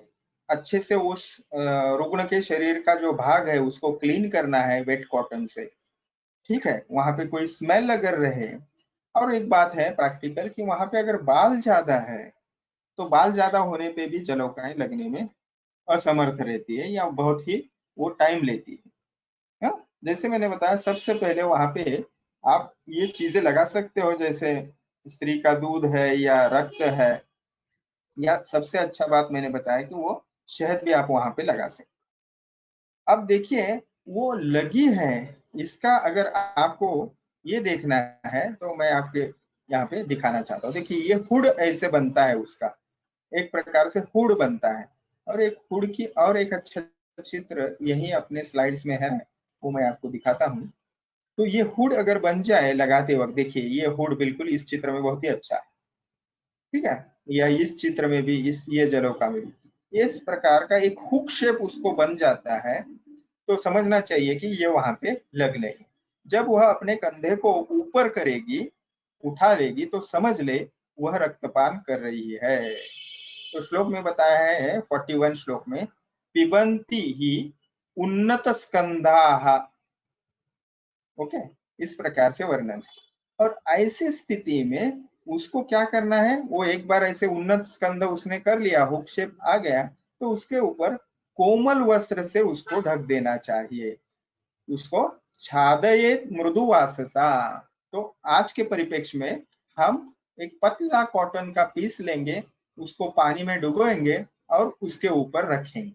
अच्छे से उस रुग्ण के शरीर का जो भाग है उसको क्लीन करना है वेट कॉटन से, ठीक है, वहां पे कोई स्मेल अगर रहे। और एक बात है प्रैक्टिकल कि वहां पे अगर बाल ज्यादा है तो बाल ज्यादा होने पे भी जलोकाएं लगने में असमर्थ रहती है या बहुत ही वो टाइम लेती है। हाँ? जैसे मैंने बताया सबसे पहले वहां पे आप ये चीजें लगा सकते हो, जैसे स्त्री का दूध है या रक्त है, या सबसे अच्छा बात मैंने बताया कि वो शहद भी आप वहां पे लगा सकते हो। अब देखिए वो लगी है, इसका अगर आपको ये देखना है तो मैं आपके यहाँ पे दिखाना चाहता हूँ। देखिए ये हुड ऐसे बनता है उसका, एक प्रकार से हुड बनता है। और एक हुड की और एक अच्छा चित्र यही अपने स्लाइड्स में है, वो मैं आपको दिखाता हूँ। तो ये हुड अगर बन जाए लगाते वक्त, देखिए ये हुड बिल्कुल इस चित्र में बहुत ही अच्छा है, ठीक है, या इस चित्र में भी, इस ये जलोका में भी इस प्रकार का एक हुक शेप उसको बन जाता है, तो समझना चाहिए कि ये वहां पे लग नहीं। जब वह अपने कंधे को ऊपर करेगी, उठा लेगी, तो समझ ले वह रक्तपान कर रही है। तो श्लोक में बताया है 41 श्लोक में, पिबंती ही उन्नत स्कंधा, ओके, इस प्रकार से वर्णन है। और ऐसी स्थिति में उसको क्या करना है, वो एक बार ऐसे उन्नत स्कंद उसने कर लिया, हुक शेप आ गया, तो उसके ऊपर कोमल वस्त्र से उसको ढक देना चाहिए, उसको छादयेत मृदु वाससा। तो आज के परिप्रेक्ष्य में हम एक पतला कॉटन का पीस लेंगे, उसको पानी में डुबोएंगे और उसके ऊपर रखेंगे,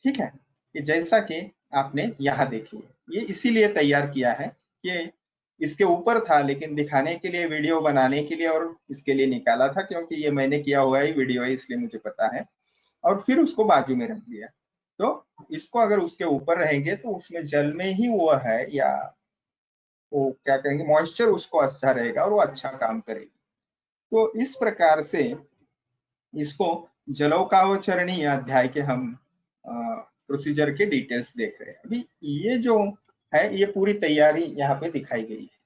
ठीक है। ये जैसा कि आपने यहाँ देखिए, ये इसीलिए तैयार किया है कि इसके ऊपर था, लेकिन दिखाने के लिए, वीडियो बनाने के लिए और इसके लिए निकाला था, क्योंकि ये मैंने किया हुआ ही वीडियो है इसलिए मुझे पता है। और फिर उसको बाजू में रख दिया, तो इसको अगर उसके ऊपर रहेंगे तो उसमें जल में ही वो है, या वो क्या कहेंगे, मॉइस्चर उसको अच्छा रहेगा और वो अच्छा काम करेगी। तो इस प्रकार से इसको जलौकावचरणी अध्याय के हम प्रोसीजर के डिटेल्स देख रहे हैं। अभी ये जो है ये पूरी तैयारी यहाँ पे दिखाई गई है।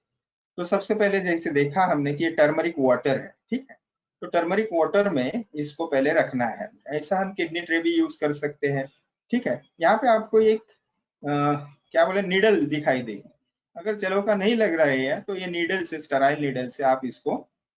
तो सबसे पहले जैसे देखा हमने कि ये टर्मरिक वाटर है, ठीक है, तो टर्मरिक वाटर में इसको पहले रखना है। ऐसा हम किडनी ट्रे भी यूज कर सकते हैं, ठीक है। यहाँ पे आपको एक क्या बोले, नीडल दिखाई देगी। अगर जलौका नहीं लग रहा है तो ये नीडल से, स्टराइल नीडल से आप इसको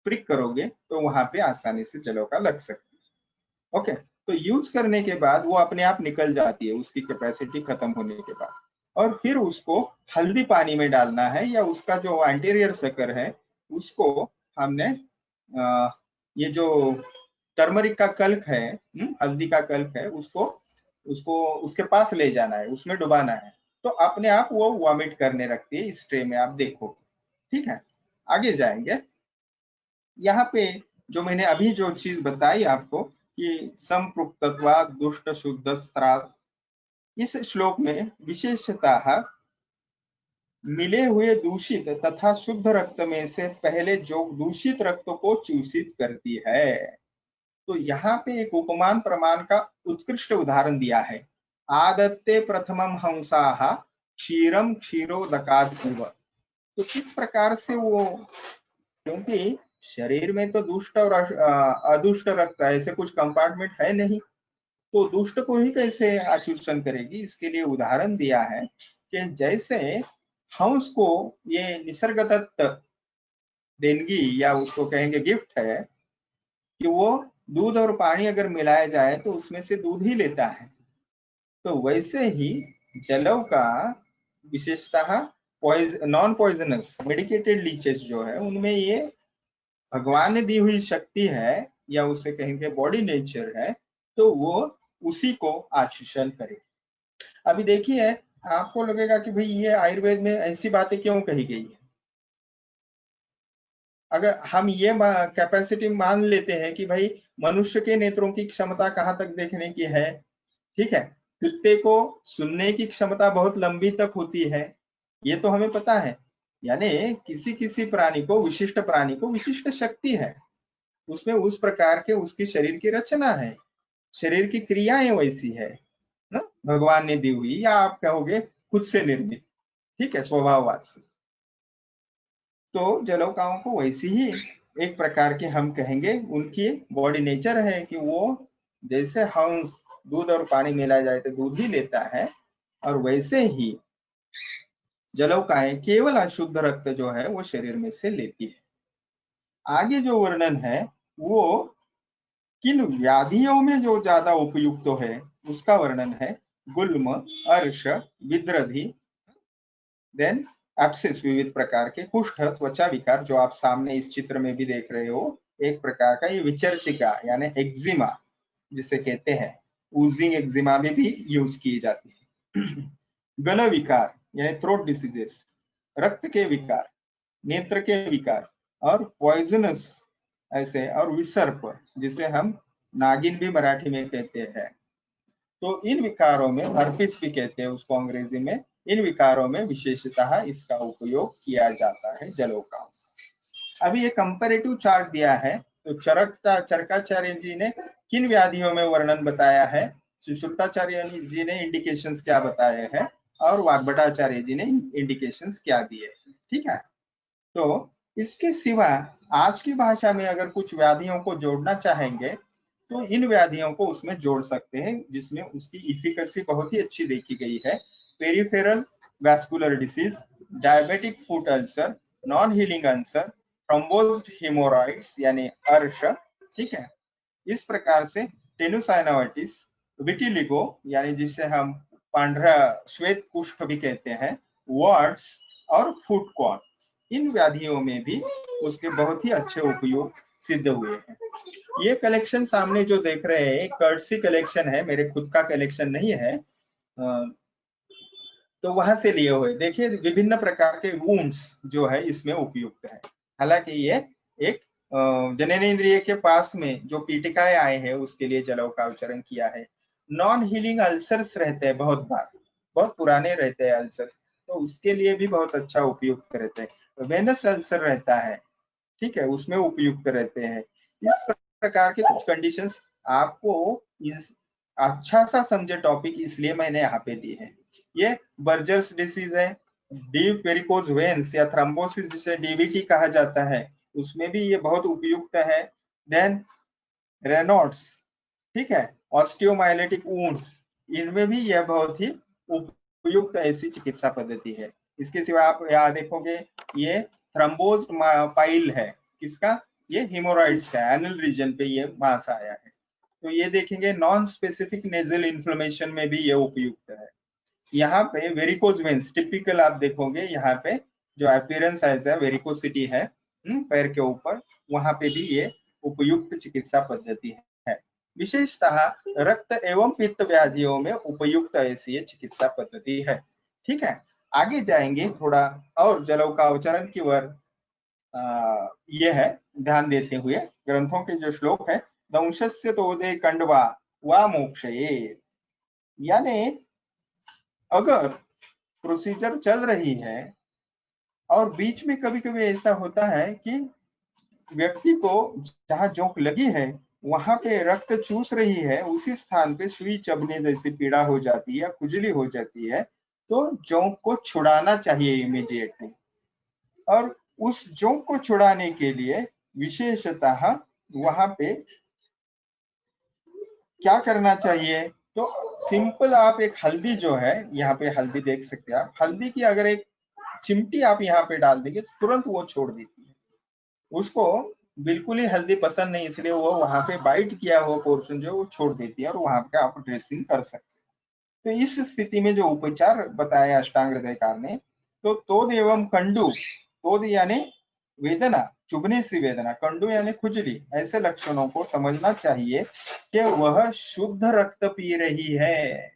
प्रिक करोगे तो वहां पे आसानी से जलौका लग सकती है, ओके। तो यूज करने के बाद वो अपने आप निकल जाती है उसकी कैपेसिटी खत्म होने के बाद, और फिर उसको हल्दी पानी में डालना है, या उसका जो एंटीरियर सकर है उसको हमने ये जो टर्मरिक का कल्क है, हल्दी का कल्क है, उसको उसको उसके पास ले जाना है, उसमें डुबाना है, तो अपने आप वो वॉमिट करने लगती है। इस ट्रे में आप देखो, ठीक है। आगे जाएंगे, यहाँ पे जो मैंने अभी जो चीज बताई आपको कि संपृक्तत्वा दुष्ट शुद्ध स्त्राव, इस श्लोक में विशेषतः मिले हुए दूषित तथा शुद्ध रक्त में से पहले जो दूषित रक्त को चूषित करती है। तो यहाँ पे एक उपमान प्रमाण का उत्कृष्ट उदाहरण दिया है। आदत्ते प्रथमम हंसाः क्षीरम क्षीरोदकाद इव। तो किस प्रकार से वो, क्योंकि शरीर में तो दुष्ट और अदुष्ट रक्त ऐसे कुछ कंपार्टमेंट है नहीं, तो दुष्ट को ही कैसे आचूषण करेगी, इसके लिए उदाहरण दिया है कि जैसे हंस को ये निसर्गदत्त देनगी या उसको कहेंगे गिफ्ट है कि वो दूध और पानी अगर मिलाया जाए तो उसमें से दूध ही लेता है। तो वैसे ही जलव का विशेषतः नॉन पॉइजनस मेडिकेटेड लीचेस जो है उनमें ये भगवान ने दी हुई शक्ति है या उसे कहेंगे बॉडी नेचर है, तो वो उसी को आचरण करे। अभी देखिए, आपको लगेगा कि भाई ये आयुर्वेद में ऐसी बातें क्यों कही गई है। अगर हम ये कैपेसिटी मान लेते हैं कि भाई मनुष्य के नेत्रों की क्षमता कहाँ तक देखने की है, ठीक है, कुत्ते को सुनने की क्षमता बहुत लंबी तक होती है, ये तो हमें पता है। यानी किसी किसी प्राणी को, विशिष्ट प्राणी को विशिष्ट शक्ति है, उसमें उस प्रकार के उसकी शरीर की रचना है, शरीर की क्रियाएं वैसी है ना, भगवान ने दी हुई, या आप कहोगे खुद से निर्मित, ठीक है, स्वभाववाद से। तो जलौकाओं को वैसी ही एक प्रकार के हम कहेंगे उनकी बॉडी नेचर है कि वो जैसे हंस दूध और पानी मिलाया जाए तो दूध ही लेता है, और वैसे ही जलौकाएं केवल अशुद्ध रक्त जो है वो शरीर में से लेती है। आगे जो वर्णन है वो किन व्याधियों में जो ज्यादा उपयुक्त है उसका वर्णन है। गुल्म, अर्श, विद्रधि, देन एब्सिस, विविध प्रकार के कुष्ठ, त्वचा विकार, जो आप सामने इस चित्र में भी देख रहे हो, एक प्रकार का ये विचर्चिका यानी एक्जिमा जिसे कहते हैं, ऊजिंग एक्जिमा में भी यूज की जाती है। गल विकार यानी थ्रोट डिसीजेस, रक्त के विकार, नेत्र के विकार, और पॉइजनस ऐसे, और विसर्प जिसे हम नागिन भी मराठी में कहते हैं। तो इन विकारों में, हर्पिस भी कहते हैं उसको अंग्रेजी में, इन विकारों में विशेषतः इसका उपयोग किया जाता है जलौकाओं। अभी ये कंपैरेटिव चार्ट दिया है, तो चरकाचार्य जी ने किन व्याधियों में वर्णन बताया है, सुश्रुताचार्य जी ने इंडिकेशंस क्या बताए हैं, और वाग्भटाचार्य जी ने इंडिकेशंस क्या दिए, ठीक है। तो इसके सिवा आज की भाषा में अगर कुछ व्याधियों को जोड़ना चाहेंगे तो इन व्याधियों को उसमें जोड़ सकते हैं, जिसमें उसकी इफिकेसी बहुत ही अच्छी देखी गई है। Peripheral vascular disease, diabetic foot ulcer, non healing ulcer, thrombosed haemorrhoids यानी अर्श, ठीक है। इस प्रकार से टेनुसाइनोवाइटिस, विटिलिगो यानी जिसे हम पांड्रा श्वेत कुष्ठ भी कहते हैं, वार्ड्स और फुट कॉर्न, इन व्याधियों में भी उसके बहुत ही अच्छे उपयोग सिद्ध हुए हैं। ये कलेक्शन सामने जो देख रहे हैं कर्टसी कलेक्शन है, मेरे खुद का कलेक्शन नहीं है, तो वहां से लिए हुए। देखिए विभिन्न प्रकार के वुंड्स जो है इसमें उपयुक्त है। हालांकि ये एक जननेंद्रिय के पास में जो पीटिकाएं आए हैं उसके लिए जलौ का उच्चारण किया है। नॉन हीलिंग अल्सर्स रहते हैं, बहुत बार बहुत पुराने रहते हैं अल्सर्स, तो उसके लिए भी बहुत अच्छा उपयुक्त रहते हैं। वेनस अल्सर रहता है, ठीक है, उसमें उपयुक्त रहते हैं। इस प्रकार के कुछ कंडीशंस आपको अच्छा सा समझे टॉपिक, इसलिए मैंने यहाँ पे दी है। ये बर्जर्स डिसीज है, डीप वेरिकोज वेन्स या थ्रोम्बोसिस जिसे डीवीटी कहा जाता है, उसमें भी ये बहुत उपयुक्त है। देन रेनॉल्ड्स, ठीक है, ऑस्टियोमाइलिटिक वुंड्स, इनमें भी यह बहुत ही उपयुक्त ऐसी चिकित्सा पद्धति है। इसके सिवा आप यहाँ देखोगे ये थ्रोम्बोज्ड पाइल है, किसका, ये हेमोरॉइड्स का, एनल रीजन पे ये मास आया है। तो ये देखेंगे नॉन स्पेसिफिक नेजल इन्फ्लेमेशन में भी ये उपयुक्त है। यहाँ पे वेरिकोज वेन्स टिपिकल आप देखोगे, यहाँ पे जो अपीयरेंस है वेरिकोसिटी है पैर के ऊपर, वहां पे भी ये उपयुक्त चिकित्सा पद्धति है। विशेषतः रक्त एवं पित्त व्याधियों में उपयुक्त ऐसी ये चिकित्सा पद्धति है, ठीक है। आगे जाएंगे थोड़ा और जलौ का उच्चारण की ओर, ये है ध्यान देते हुए ग्रंथों के जो श्लोक है, दंशस्य तोदे कंडवा वा मोक्षये, यानी अगर प्रोसीजर चल रही है और बीच में कभी कभी ऐसा होता है कि व्यक्ति को जहां जोंक लगी है वहां पे रक्त चूस रही है, उसी स्थान पे सुई चबने जैसी पीड़ा हो जाती है या खुजली हो जाती है, तो जोंक को छुड़ाना चाहिए इमीडिएटली। और उस जोंक को छुड़ाने के लिए विशेषतः वहां पे क्या करना चाहिए, तो सिंपल आप एक हल्दी जो है, यहाँ पे हल्दी देख सकते हैं आप, हल्दी की अगर एक चिमटी आप यहाँ पे डाल देंगे तुरंत वो छोड़ देती है। उसको बिल्कुल ही हल्दी पसंद नहीं, इसलिए वो वहां पे बाइट किया हुआ पोर्शन जो वो छोड़ देती है और वहां पे आप ड्रेसिंग कर सकते हैं। तो इस स्थिति में जो उपचार बताया अष्टांग हृदयकार ने, तो तोद एवं कंडू, तोद यानी वेदना, चुभने सी वेदना, कंडू यानी खुजली, ऐसे लक्षणों को समझना चाहिए कि वह शुद्ध रक्त पी रही है।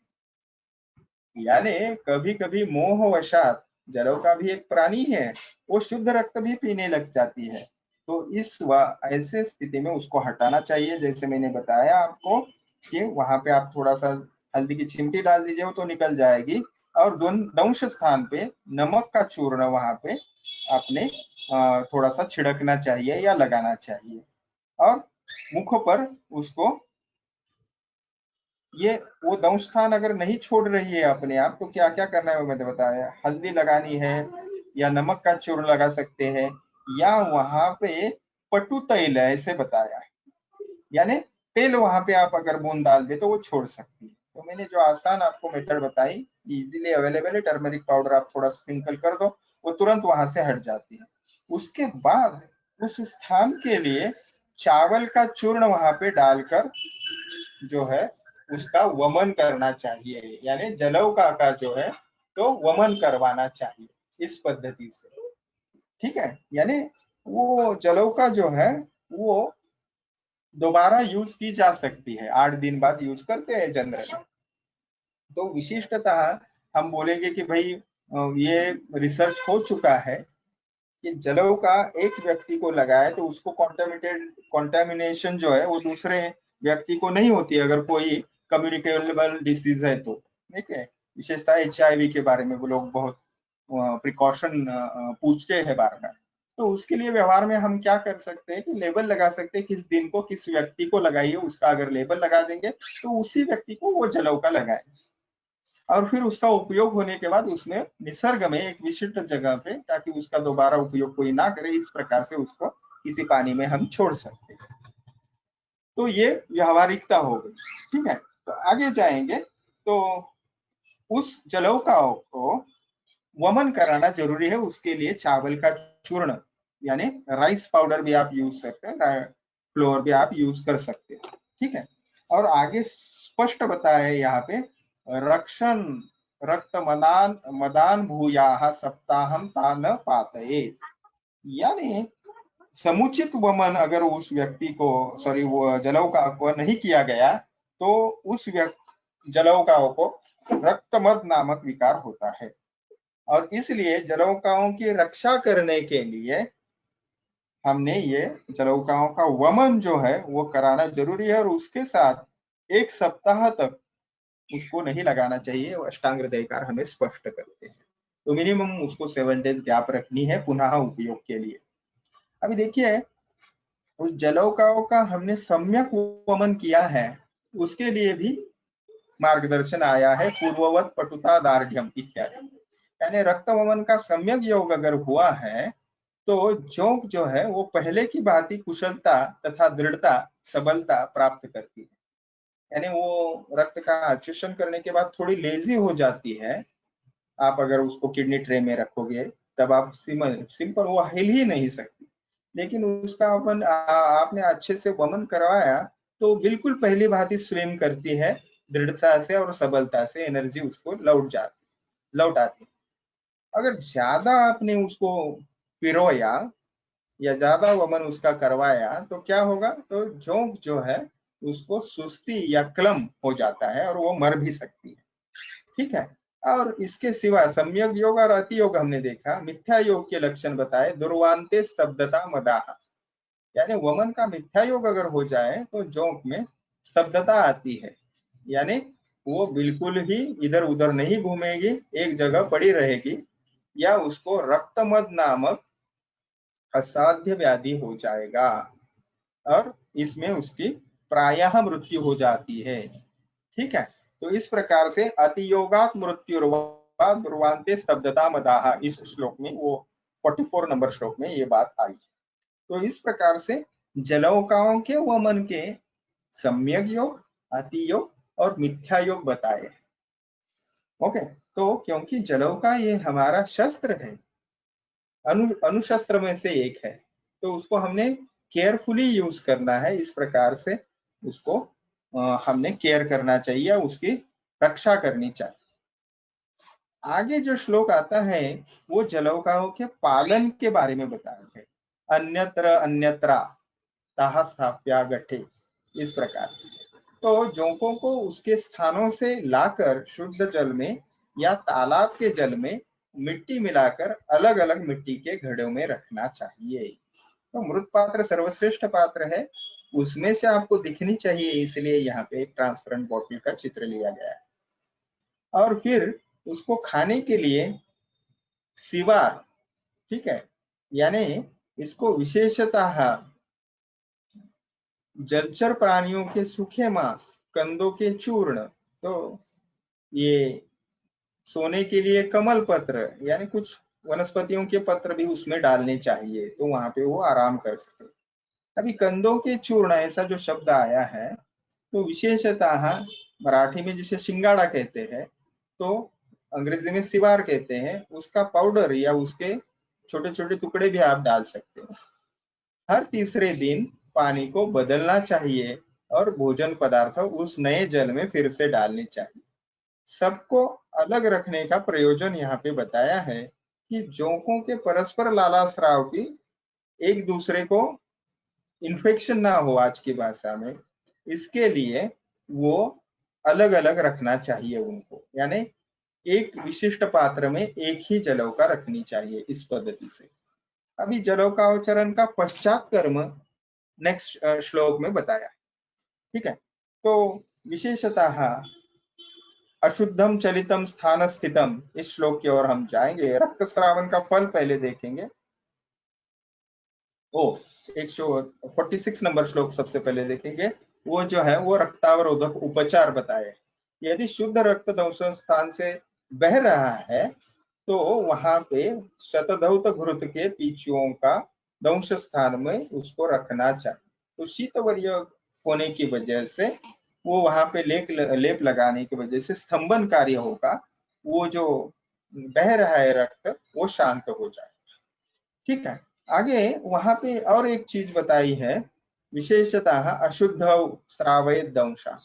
यानी कभी कभी मोहवशात जलों का भी एक प्राणी है, वो शुद्ध रक्त भी पीने लग जाती है। तो इस ऐसे स्थिति में उसको हटाना चाहिए। जैसे मैंने बताया आपको कि वहां पे आप थोड़ा सा हल्दी की चिमटी डाल दीजिए, वो तो निकल जाएगी। और दंश स्थान पे नमक का चूर्ण वहां पे आपने थोड़ा सा छिड़कना चाहिए या लगाना चाहिए। और मुख पर उसको ये वो दंश स्थान अगर नहीं छोड़ रही है अपने आप, तो क्या क्या करना है वो मैंने बताया। हल्दी लगानी है या नमक का चूर्ण लगा सकते हैं, या वहां पे पटु तैल है ऐसे बताया, यानी तेल वहां पे आप अगर बूंद डाल दे तो वो छोड़ सकती है। तो मैंने जो आसान आपको मेथड बताई, इजीली अवेलेबल है। टर्मरिक पाउडर आप थोड़ा स्प्रिंकल कर दो, वो तुरंत वहां से हट जाती है। उसके बाद उस स्थान के लिए चावल का चूर्ण वहां पे डालकर जो है उसका वमन करना चाहिए, यानी जलौका का जो है तो वमन करवाना चाहिए इस पद्धति से। ठीक है, यानी वो जलौका जो है वो दोबारा यूज की जा सकती है, 8 दिन बाद यूज करते हैं जनरली। तो विशिष्टतः हम बोलेंगे कि भाई ये रिसर्च हो चुका है कि जलों का एक व्यक्ति को लगाए तो उसको कॉन्टेमिनेशन जो है वो दूसरे व्यक्ति को नहीं होती है, अगर कोई कम्युनिकेबल डिसीज है तो। ठीक है, विशेषता HIV के बारे में वो लोग बहुत प्रिकॉशन पूछते हैं बार बार। तो उसके लिए व्यवहार में हम क्या कर सकते हैं कि लेबल लगा सकते हैं, किस दिन को किस व्यक्ति को लगाइए, उसका अगर लेबल लगा देंगे तो उसी व्यक्ति को वो जलौ का लगाए। और फिर उसका उपयोग होने के बाद उसमें निसर्ग में एक विशिष्ट जगह पे, ताकि उसका दोबारा उपयोग कोई ना करे, इस प्रकार से उसको किसी पानी में हम छोड़ सकते हैं। तो ये व्यवहारिकता हो गई। ठीक है, तो आगे जाएंगे। तो उस जलौकाओं को वमन कराना जरूरी है। उसके लिए चावल का चूर्ण यानी राइस पाउडर भी आप यूज सकते हैं, फ्लोर भी आप यूज कर सकते हैं। ठीक है, और आगे स्पष्ट बताया है यहाँ पे, रक्षण रक्त मदान मदान भूया सप्ताहम तान पातये, यानी समुचित वमन अगर उस व्यक्ति को, सॉरी वो जलौका को नहीं किया गया, तो उस जलौकाओं को रक्तमद नामक विकार होता है। और इसलिए जलौकाओं की रक्षा करने के लिए हमने ये जलौकाओं का वमन जो है वो कराना जरूरी है। और उसके साथ 1 सप्ताह तक उसको नहीं लगाना चाहिए, वो अष्टांग हृदयकार हमें स्पष्ट करते हैं। तो मिनिमम उसको 7 डेज गैप रखनी है पुनः उपयोग के लिए। अभी देखिए, उस जलौकाओं का हमने सम्यक वमन किया है, उसके लिए भी मार्गदर्शन आया है, पूर्ववत पटुता दार्ढ्यम इत्यादि। यानी रक्त वमन का सम्यक योग अगर हुआ है तो जोंक जो है वो पहले की भांति कुशलता तथा दृढ़ता सबलता प्राप्त करती है। यानी वो रक्त का अचूषण करने के बाद थोड़ी लेजी हो जाती है। आप अगर उसको किडनी ट्रे में रखोगे तब आप सिंपल वो हिल ही नहीं सकती। लेकिन उसका आपने अच्छे से वमन करवाया तो बिल्कुल पहली भांति स्विम करती है, दृढ़ता से और सबलता से एनर्जी उसको लौट आती। अगर ज्यादा आपने उसको पिरोया या ज्यादा वमन उसका करवाया तो क्या होगा, तो जोंक जो है उसको सुस्ती या क्लम हो जाता है और वो मर भी सकती है। ठीक है, और इसके सिवा सम्यक योग और अति योग हमने देखा। मिथ्या योग के लक्षण बताए, दुर्वांते स्तब्धता मदाह, यानी वमन का मिथ्या योग अगर हो जाए तो जोंक में स्तब्धता आती है, यानी वो बिल्कुल ही इधर उधर नहीं घूमेगी, एक जगह पड़ी रहेगी, या उसको रक्तमद नामक असाध्य व्याधि हो जाएगा और इसमें उसकी प्रायः मृत्यु हो जाती है। ठीक है, तो इस प्रकार से अतियोगात मृत्युर्वा दुर्वांते स्तब्धता मदाह, इस श्लोक में वो 44 नंबर श्लोक में ये बात आई। तो इस प्रकार से जलौकाओं के वमन के सम्यक योग, अति योग और मिथ्या योग बताए। ओके, तो क्योंकि जलौका ये हमारा शस्त्र है, अनुशस्त्र में से एक है, तो उसको हमने केयरफुली यूज करना है। इस प्रकार से उसको हमने केयर करना चाहिए, उसकी रक्षा करनी चाहिए। आगे जो श्लोक आता है वो जलौकाओं के पालन के बारे में बताया है। अन्यत्र अन्यत्रा ताः स्थाप्या गठे, इस प्रकार से। तो जोंकों को उसके स्थानों से लाकर शुद्ध जल में या तालाब के जल में मिट्टी मिलाकर अलग अलग मिट्टी के घड़ों में रखना चाहिए। तो मृत पात्र सर्वश्रेष्ठ पात्र है, उसमें से आपको दिखनी चाहिए, इसलिए यहाँ पे एक ट्रांसपेरेंट बॉटल का चित्र लिया गया है। और फिर उसको खाने के लिए सिवार, ठीक है, यानी इसको विशेषतः जलचर प्राणियों के सूखे मांस, कंदों के चूर्ण, तो ये सोने के लिए कमल पत्र, यानी कुछ वनस्पतियों के पत्र भी उसमें डालने चाहिए, तो वहां पे वो आराम कर सके। अभी कंदों के चूर्ण ऐसा जो शब्द आया है, तो विशेषतः मराठी में जिसे सिंगाड़ा कहते हैं, तो अंग्रेजी में सिवार कहते हैं, उसका पाउडर या उसके छोटे छोटे टुकड़े भी आप डाल सकते हैं। हर तीसरे दिन पानी को बदलना चाहिए और भोजन पदार्थ उस नए जल में फिर से डालने चाहिए। सबको अलग रखने का प्रयोजन यहाँ पे बताया है कि जोंकों के परस्पर लाला स्राव की एक दूसरे को इन्फेक्शन ना हो, आज की भाषा में, इसके लिए वो अलग अलग रखना चाहिए उनको, यानी एक विशिष्ट पात्र में एक ही जलौका रखनी चाहिए, इस पद्धति से। अभी जलौकावचरण का पश्चात कर्म नेक्स्ट श्लोक में बताया, ठीक है। तो विशेषतः अशुद्धम चलितम स्थान स्थितम, इस श्लोक की ओर हम जाएंगे। रक्तस्रावन का फल पहले देखेंगे। 146 नंबर श्लोक सबसे पहले देखेंगे। वो जो है वो रक्तावरोधक उपचार बताए। यदि शुद्ध रक्त दंश स्थान से बह रहा है तो वहां पे शतधौत घृत के पीछुओं का दंश स्थान में उसको रखना चाहिए। तो शीतवर्य होने की वजह से वो वहां पे लेप लगाने की वजह से स्तंभन कार्य होगा, वो जो बह रहा है रक्त वो शांत हो जाए, ठीक है। आगे वहां पे और एक चीज बताई है, विशेषतः अशुद्ध स्रावे दंशा,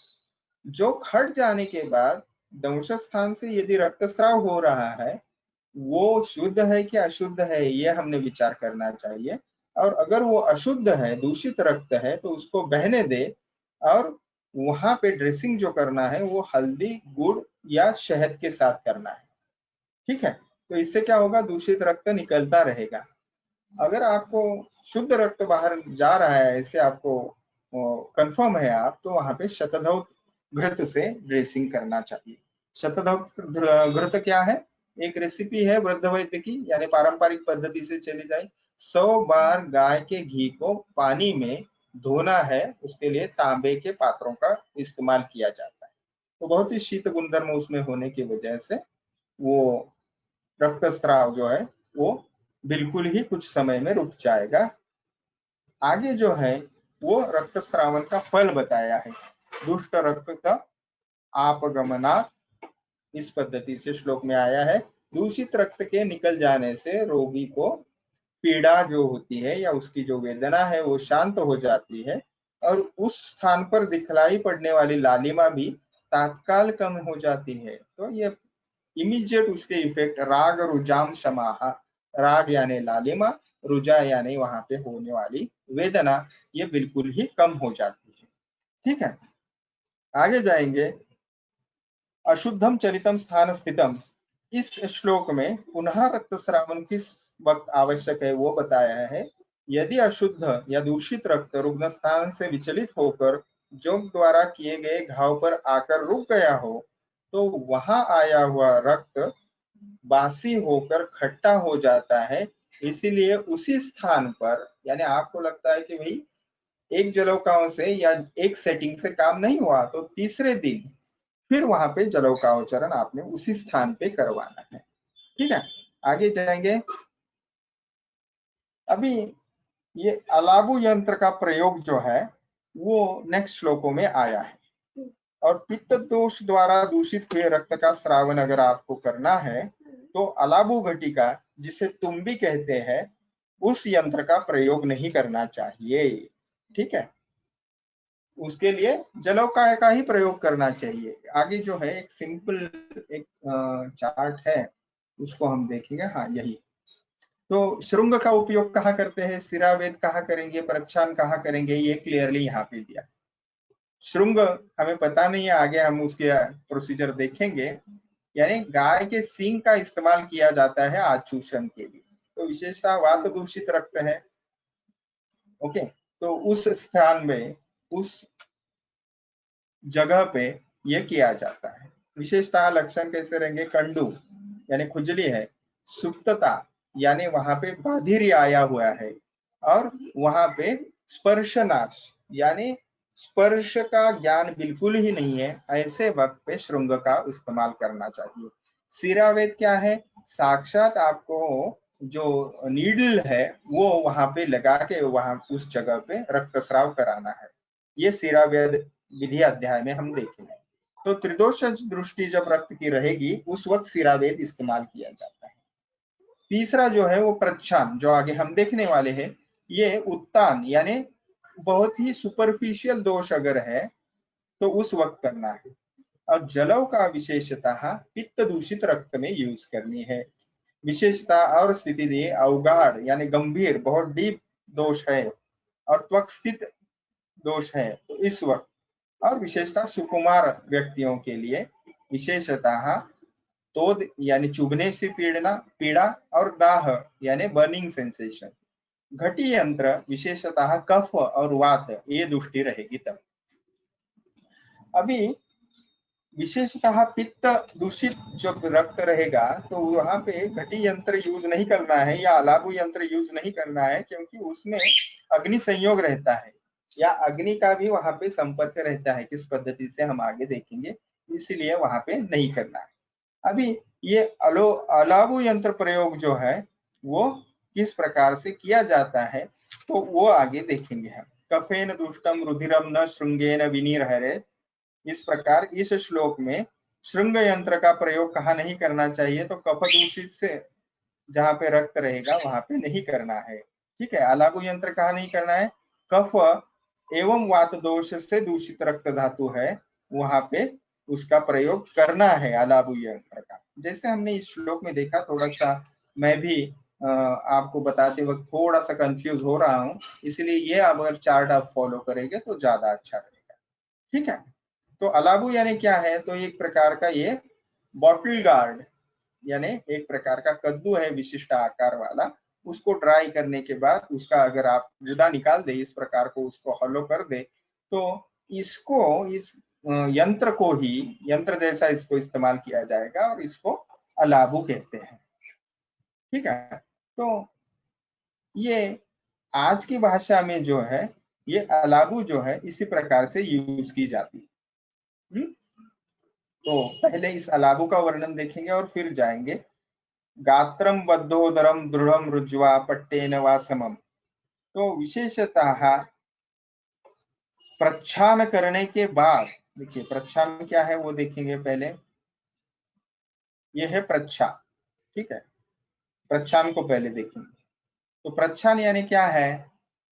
जो खट जाने के बाद दंश स्थान से यदि रक्तस्राव हो रहा है वो शुद्ध है कि अशुद्ध है, ये हमने विचार करना चाहिए। और अगर वो अशुद्ध है, दूषित रक्त है, तो उसको बहने दे और वहां पे ड्रेसिंग जो करना है वो हल्दी, गुड़ या शहद के साथ करना है, ठीक है। तो इससे क्या होगा, दूषित रक्त निकलता रहेगा। अगर आपको शुद्ध रक्त बाहर जा रहा है, ऐसे आपको कंफर्म है आप, तो वहां पे शतधौत घृत से ड्रेसिंग करना चाहिए। शतधौत घृत क्या है, एक रेसिपी है वृद्ध वैद्य की, यानी पारंपरिक पद्धति से चली जाए। 100 बार गाय के घी को पानी में धोना है, उसके लिए तांबे के पात्रों का इस्तेमाल किया जाता है। तो बहुत ही शीत गुणधर्म उसमें होने की वजह से वो रक्तस्राव जो है वो बिल्कुल ही कुछ समय में रुक जाएगा। आगे जो है वो रक्तस्रावन का फल बताया है। दुष्ट रक्त आपगमनात्, इस पद्धति से श्लोक में आया है। दूषित रक्त के निकल जाने से रोगी को पीड़ा जो होती है या उसकी जो वेदना है वो शांत हो जाती है और उस स्थान पर दिखलाई पड़ने वाली लालिमा भी तात्काल कम हो जाती है। तो ये इमीडिएट उसके इफेक्ट राग रुजाम समाहा, राग यानी लालिमा, रुजा यानी वहां पे होने वाली वेदना, ये बिल्कुल ही कम हो जाती है, ठीक है। आगे जाएंगे। अशुद्धम चलितम स्थान स्थितम, इस श्लोक में पुनः रक्तस्रावन किस वक्त आवश्यक है वो बताया है। यदि अशुद्ध या दूषित रक्त रुग्ण स्थान से विचलित होकर जोग द्वारा किए गए घाव पर आकर रुक गया हो तो वहां आया हुआ रक्त बासी होकर खट्टा हो जाता है। इसीलिए उसी स्थान पर, यानी आपको लगता है कि भाई एक जलौकाओं से या एक सेटिंग से काम नहीं हुआ, तो तीसरे दिन फिर वहां पे जलौकावचरण आपने उसी स्थान पे करवाना है, ठीक है। आगे जाएंगे। अभी ये अलाबु यंत्र का प्रयोग जो है वो नेक्स्ट श्लोकों में आया है। और पित्त दोष द्वारा दूषित हुए रक्त का श्रावण अगर आपको करना है तो अलाबु घटिका, जिसे तुम भी कहते हैं, उस यंत्र का प्रयोग नहीं करना चाहिए, ठीक है। उसके लिए जलौका का ही प्रयोग करना चाहिए। आगे जो है एक सिंपल एक चार्ट है, उसको हम देखेंगे। हाँ, यही तो श्रृंग का उपयोग कहाँ करते हैं, सिरावेद कहाँ करेंगे, प्रच्छान कहाँ करेंगे, ये क्लियरली यहाँ पे दिया। श्रृंग हमें पता नहीं है, आगे हम उसके प्रोसीजर देखेंगे। यानी गाय के सींग का इस्तेमाल किया जाता है आचूषण के लिए, तो विशेषतः वात दूषित रक्त है। ओके, तो उस स्थान में, उस जगह पे ये किया जाता है। विशेषतः लक्षण कैसे रहेंगे, कंडू यानी खुजली है, सुप्तता यानी वहां पे बाधिर आया हुआ है, और वहां पे स्पर्शनाश यानी स्पर्श का ज्ञान बिल्कुल ही नहीं है, ऐसे वक्त पे श्रृंग का इस्तेमाल करना चाहिए। सिरावेद क्या है, साक्षात आपको जो नीडल है वो वहां पे लगा के वहां उस जगह पे रक्तस्राव कराना है। ये सिरावेद विधि अध्याय में हम देखेंगे। तो त्रिदोष दृष्टि जब रक्त की रहेगी उस वक्त सिरावेद इस्तेमाल किया जाता है। तीसरा जो है वो प्रच्छान, जो आगे हम देखने वाले हैं, ये उत्तान यानी बहुत ही सुपरफिशियल दोष अगर है तो उस वक्त करना है। और जलव का विशेषतः पित्त दूषित रक्त में यूज करनी है। विशेषता और स्थिति दिए, अवगाढ़ यानी गंभीर बहुत डीप दोष है और त्वक स्थित दोष है तो इस वक्त, और विशेषता सुकुमार व्यक्तियों के लिए विशेषतः तोद यानी चुभने से पीड़ा और दाह यानी बर्निंग सेंसेशन। घटी यंत्र विशेषतः कफ और वात, ये दृष्टि रहेगी तब। अभी विशेषतः पित्त दूषित जब रक्त रहेगा तो वहां पे घटी यंत्र यूज नहीं करना है या अलाबु यंत्र यूज नहीं करना है, क्योंकि उसमें अग्नि संयोग रहता है या अग्नि का भी वहां पे संपर्क रहता है, किस पद्धति से हम आगे देखेंगे, इसलिए वहां पे नहीं करना है। अभी ये अलाबु यंत्र प्रयोग जो है वो किस प्रकार से किया जाता है तो वो आगे देखेंगे हम। कफेन दुष्टम रुधिरम न श्रृंगेन विनिर्हरेत्, इस प्रकार इस श्लोक में श्रृंग यंत्र का प्रयोग कहाँ नहीं करना चाहिए, तो कफ दूषित से जहाँ पे रक्त रहेगा वहां पे नहीं करना है। ठीक है, अलाबु यंत्र कहाँ नहीं करना है, कफ एवं वात दोष से दूषित रक्त धातु है वहां पे उसका प्रयोग करना है अलाबु यंत्र का। जैसे हमने इस श्लोक में देखा, थोड़ा सा मैं भी आपको बताते वक्त थोड़ा सा कंफ्यूज हो रहा हूँ, इसलिए ये अगर चार्ट आप फॉलो करेंगे तो ज्यादा अच्छा रहेगा। ठीक है, तो अलाबू यानी क्या है, तो एक प्रकार का ये बॉटल गार्ड यानी एक प्रकार का कद्दू है विशिष्ट आकार वाला, उसको ड्राई करने के बाद उसका अगर आप गुदा निकाल दे, इस प्रकार को उसको हॉलो कर दे, तो इसको इस यंत्र को ही यंत्र जैसा इसको इस्तेमाल किया जाएगा और इसको अलाबू कहते हैं। ठीक है, तो ये आज की भाषा में जो है ये अलाबू जो है इसी प्रकार से यूज की जाती है। तो पहले इस अलाबू का वर्णन देखेंगे और फिर जाएंगे। गात्रम बद्धोदरम दृढ़म रुज्वा पट्टेन वा समम, तो विशेषतः प्रच्छान करने के बाद, देखिए प्रच्छान क्या है वो देखेंगे पहले। ये है प्रच्छा, ठीक है, प्रच्छान को पहले देखेंगे। तो प्रच्छान यानी क्या है,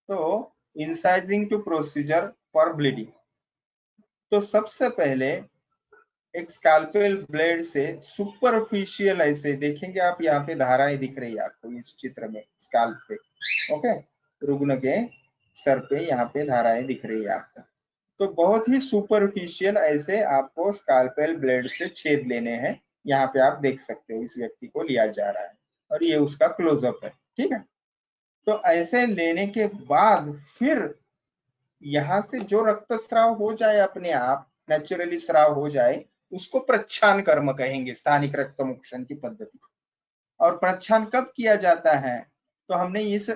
तो इंसाइजिंग टू प्रोसीजर फॉर ब्लीडिंग। तो सबसे पहले एक स्कैल्पेल ब्लेड से सुपरफिशियल, ऐसे देखेंगे आप, यहाँ पे धाराएं दिख रही है आपको इस चित्र में स्कैल्प पे, ओके, रुग्ण के सर पे यहाँ पे धाराएं दिख रही है आपको। तो बहुत ही सुपरफिशियल ऐसे आपको स्कैल्पेल ब्लेड से छेद लेने हैं, यहाँ पे आप देख सकते हो इस व्यक्ति को लिया जा रहा है और ये उसका क्लोजअप है। ठीक है, तो ऐसे लेने के बाद फिर यहाँ से जो रक्तस्राव हो जाए अपने आप नेचुरली स्राव हो जाए उसको प्रच्छान कर्म कहेंगे, स्थानिक रक्त मोक्षण की पद्धति। और प्रच्छान कब किया जाता है, तो हमने इस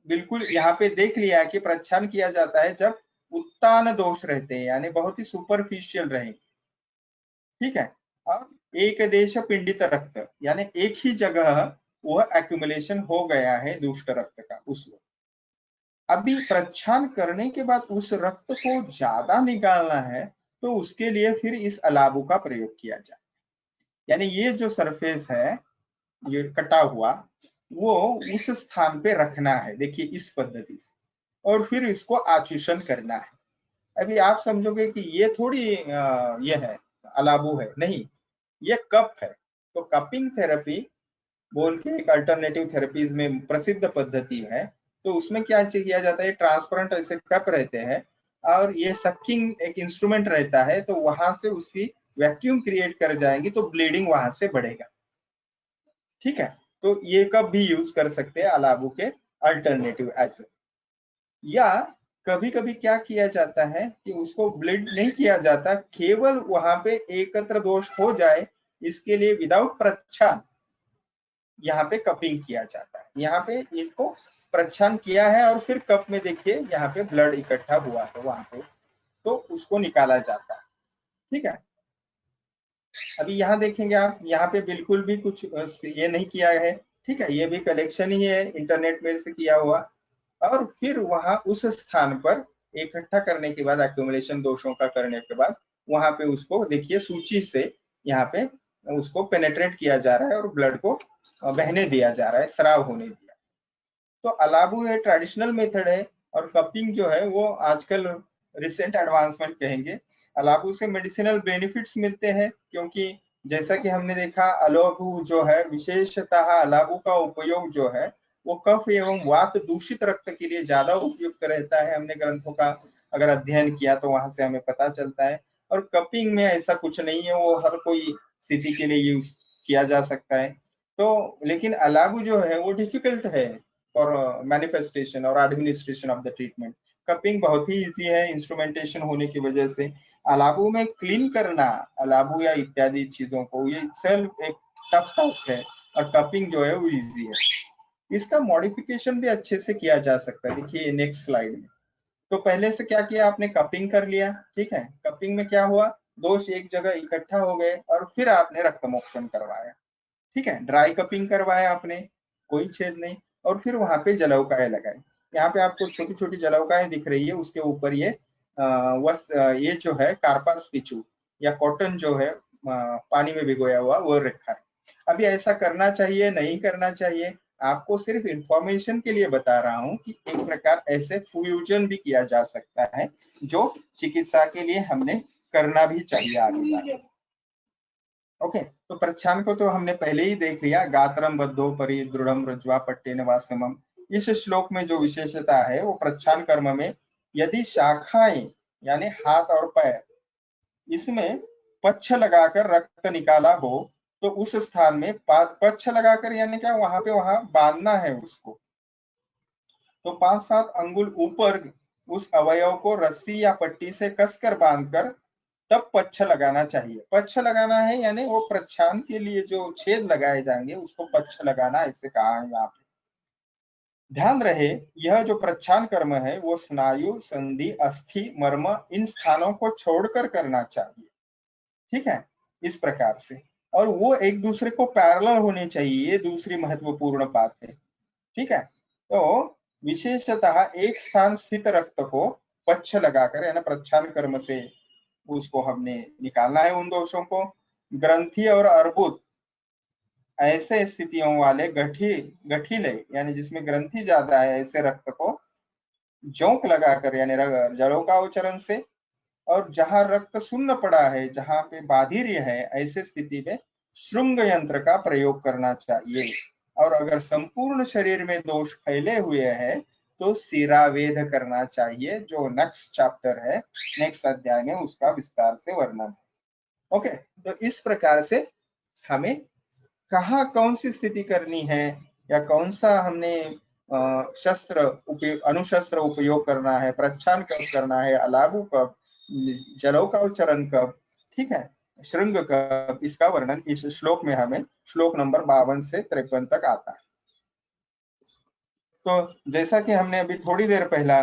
बिल्कुल यहाँ पे देख लिया कि प्रच्छान किया जाता है जब उत्तान दोष रहते हैं, यानी बहुत ही सुपरफिशियल रहे। ठीक है, और एक देश पिंडित रक्त यानी एक ही जगह वह एक्यूमुलेशन हो गया है दुष्ट रक्त का उस वक्त। अभी प्रच्छान करने के बाद उस रक्त को ज्यादा निकालना है तो उसके लिए फिर इस अलाबू का प्रयोग किया जाए। यानी ये जो सरफेस है ये कटा हुआ वो उस स्थान पे रखना है, देखिए इस पद्धति से, और फिर इसको आचूषण करना है। अभी आप समझोगे कि ये थोड़ी ये है अलाबू है, नहीं, ये कप है। तो कपिंग थेरेपी बोल के एक अल्टरनेटिव थेरेपीज में प्रसिद्ध पद्धति है। तो उसमें क्या किया जाता है, ट्रांसपेरेंट ऐसे कप रहते हैं और ये सकिंग एक इंस्ट्रूमेंट रहता है, तो वहां से उसकी वैक्यूम क्रिएट कर जाएंगी तो ब्लीडिंग वहां से बढ़ेगा। ठीक है, तो ये कप भी यूज कर सकते हैं अलाबू के अल्टरनेटिव ऐसे। या कभी कभी क्या किया जाता है कि उसको ब्लीड नहीं किया जाता, केवल वहां पे एकत्र दोष हो जाए इसके लिए विदाउट प्रच्छान यहाँ पे कपिंग किया जाता है। यहाँ पे इसको प्रच्छान किया है और फिर कप में देखिए यहाँ पे ब्लड इकट्ठा हुआ है वहां पे, तो उसको निकाला जाता है। ठीक है, अभी यहाँ देखेंगे आप, यहाँ पे बिल्कुल भी कुछ ये नहीं किया है। ठीक है, ये भी कलेक्शन ही है इंटरनेट में से किया हुआ। और फिर वहां उस स्थान पर इकट्ठा करने के बाद, एक्यूमुलेशन दोषों का करने के बाद वहां पे उसको देखिए सूची से यहाँ पे उसको पेनेट्रेट किया जा रहा है और ब्लड को बहने दिया जा रहा है, स्राव होने दिया। तो अलाबू ये ट्रेडिशनल मेथड है और कपिंग जो है वो आजकल रिसेंट एडवांसमेंट कहेंगे। अलाबू से मेडिसिनल बेनिफिट्स मिलते हैं, क्योंकि जैसा कि हमने देखा अलाबू जो है विशेषतः अलाबू का उपयोग जो है वो कफ एवं वात दूषित रक्त के लिए ज्यादा उपयुक्त रहता है। हमने ग्रंथों का अगर अध्ययन किया तो वहां से हमें पता चलता है। और कपिंग में ऐसा कुछ नहीं है, वो हर कोई स्थिति के लिए यूज किया जा सकता है। तो लेकिन अलाबू जो है वो डिफिकल्ट है फॉर मैनिफेस्टेशन और administration of the treatment. Cupping बहुत ही इजी है इंस्ट्रूमेंटेशन होने की वजह से। अलाबू में क्लीन करना अलाबू या इत्यादि चीजों को, ये सेल्फ एक टफ टास्क है, और कपिंग जो है वो इजी है। इसका मॉडिफिकेशन भी अच्छे से किया जा सकता है। देखिए नेक्स्ट स्लाइड में, तो पहले से क्या किया आपने, कपिंग कर लिया। ठीक है, कपिंग में क्या हुआ, दोष एक जगह इकट्ठा हो गए और फिर आपने रक्त मोक्षण करवाया। ठीक है, ड्राई कपिंग करवाया आपने, कोई छेद नहीं, और फिर वहां पे जलौकाएं लगाई। यहाँ पे आपको छोटी छोटी जलौकाएं दिख रही है, उसके ऊपर ये ये जो है कार्पास पिचू या कॉटन जो है पानी में भिगोया हुआ वो रखा है। अभी ऐसा करना चाहिए नहीं करना चाहिए, आपको सिर्फ इंफॉर्मेशन के लिए बता रहा हूँ कि एक प्रकार ऐसे फ्यूजन भी किया जा सकता है जो चिकित्सा के लिए हमने करना भी चाहिए आगे जाके। ओके, तो प्रच्छान को तो हमने पहले ही देख लिया, गात्रम बद्धो परि दृढ़म रज्वा पट्टेन वासमम। इस श्लोक में जो विशेषता है वो प्रच्छान कर्म में यदि शाखाएं यानी हाथ और पैर इसमें पच्छ लगाकर रक्त निकाला हो तो उस स्थान में पच्छ लगाकर यानी क्या, वहां पे वहां बांधना है उसको। तो 5-7 अंगुल ऊपर उस अवयव को रस्सी या पट्टी से कसकर बांधकर तब पच्छ लगाना चाहिए। पच्छ लगाना है यानी वो प्रच्छान के लिए जो छेद लगाए जाएंगे उसको पच्छ लगाना ऐसे कहा है यहाँ पे। ध्यान रहे यह जो प्रच्छान कर्म है वो स्नायु संधि अस्थि मर्म इन स्थानों को छोड़कर करना चाहिए। ठीक है, इस प्रकार से, और वो एक दूसरे को पैरेलल होने चाहिए, ये दूसरी महत्वपूर्ण बात है। ठीक है, तो विशेषतः एक स्थान स्थित रक्त को पच्छ लगाकर यानी प्रच्छान कर्म से उसको हमने निकालना है उन दोषों को। ग्रंथि और अर्बुद ऐसे स्थितियों वाले गठीले यानी जिसमें ग्रंथि ज्यादा है ऐसे रक्त को जोंक लगाकर यानी जलोकावचरण से, और जहां रक्त शून्य पड़ा है जहां पे बाधिर्य है ऐसे स्थिति में श्रृंग यंत्र का प्रयोग करना चाहिए। और अगर संपूर्ण शरीर में दोष फैले हुए हैं तो सिरावेद करना चाहिए, जो नेक्स्ट चैप्टर है, नेक्स्ट अध्याय में उसका विस्तार से वर्णन है। ओके, तो इस प्रकार से हमें कहाँ कौन सी स्थिति करनी है या कौन सा हमने शस्त्र अनुशस्त्र उपयोग करना है, प्रच्छान कब करना है, अलाबू कब, जलोकावचरण कब, ठीक है, श्रृंग कब, इसका वर्णन इस श्लोक में हमें श्लोक नंबर 52 से 53 तक आता है। तो जैसा कि हमने अभी थोड़ी देर पहला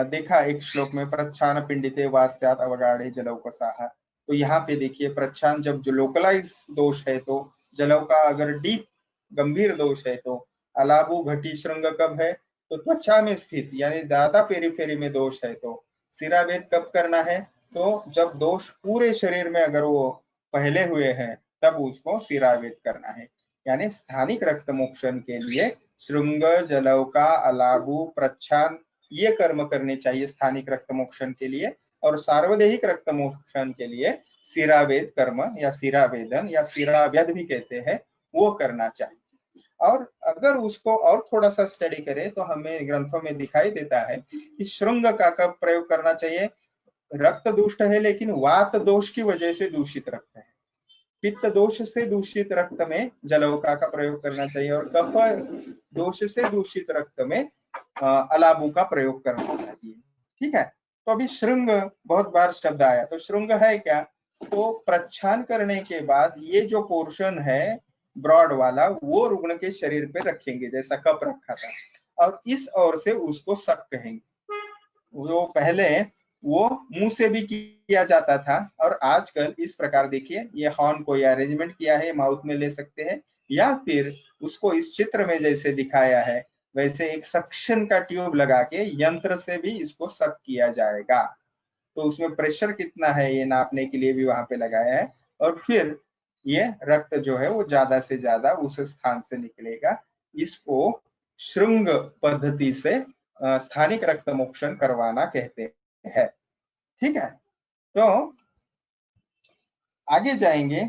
देखा एक श्लोक में प्रच्छान पिंडिते वास्यात अवगाढ़े जलौकसाह, तो यहाँ पे देखिए प्रच्छान जब जो लोकलाइज दोष है तो जलव का अगर डीप गंभीर दोष है तो अलाबू घटी श्रृंग कब है तो त्वचा में स्थित यानी ज्यादा पेरीफेरी में दोष है तो सिरावेद कब करना है, तो जब दोष पूरे शरीर में अगर वो पहले हुए हैं तब उसको सिरावेद करना है। यानी स्थानिक रक्त मोक्षण के लिए श्रृंग जलौका अलाबू प्रच्छान ये कर्म करने चाहिए स्थानिक रक्त मोक्षण के लिए, और सार्वदेहिक रक्त मोक्षण के लिए सिरावेद कर्म या सिरावेदन या सिराव्यद भी कहते हैं वो करना चाहिए। और अगर उसको और थोड़ा सा स्टडी करें तो हमें ग्रंथों में दिखाई देता है कि श्रृंग का कब प्रयोग करना चाहिए। रक्त दुष्ट है लेकिन वात दोष की वजह से दूषित रक्त है, पित्त दोष से दूषित रक्त में जलौका का प्रयोग करना चाहिए, और कफ दोष से दूषित रक्त में अलाबू का प्रयोग करना चाहिए। ठीक है, तो अभी श्रृंग बहुत बार शब्द आया, तो श्रृंग है क्या, तो प्रच्छान करने के बाद ये जो पोर्शन है ब्रॉड वाला वो रुग्ण के शरीर पे रखेंगे जैसा कप रखा था, और इस ओर से उसको सक कहेंगे। वो पहले वो मुंह से भी किया जाता था, और आजकल इस प्रकार देखिए ये हॉर्न को अरेंजमेंट किया है, माउथ में ले सकते हैं, या फिर उसको इस चित्र में जैसे दिखाया है वैसे एक सक्शन का ट्यूब लगा के यंत्र से भी इसको सक किया जाएगा। तो उसमें प्रेशर कितना है ये नापने के लिए भी वहां पे लगाया है, और फिर ये रक्त जो है वो ज्यादा से ज्यादा उस स्थान से निकलेगा। इसको श्रृंग पद्धति से स्थानिक रक्त मोक्षण करवाना कहते हैं। ठीक है, तो आगे जाएंगे,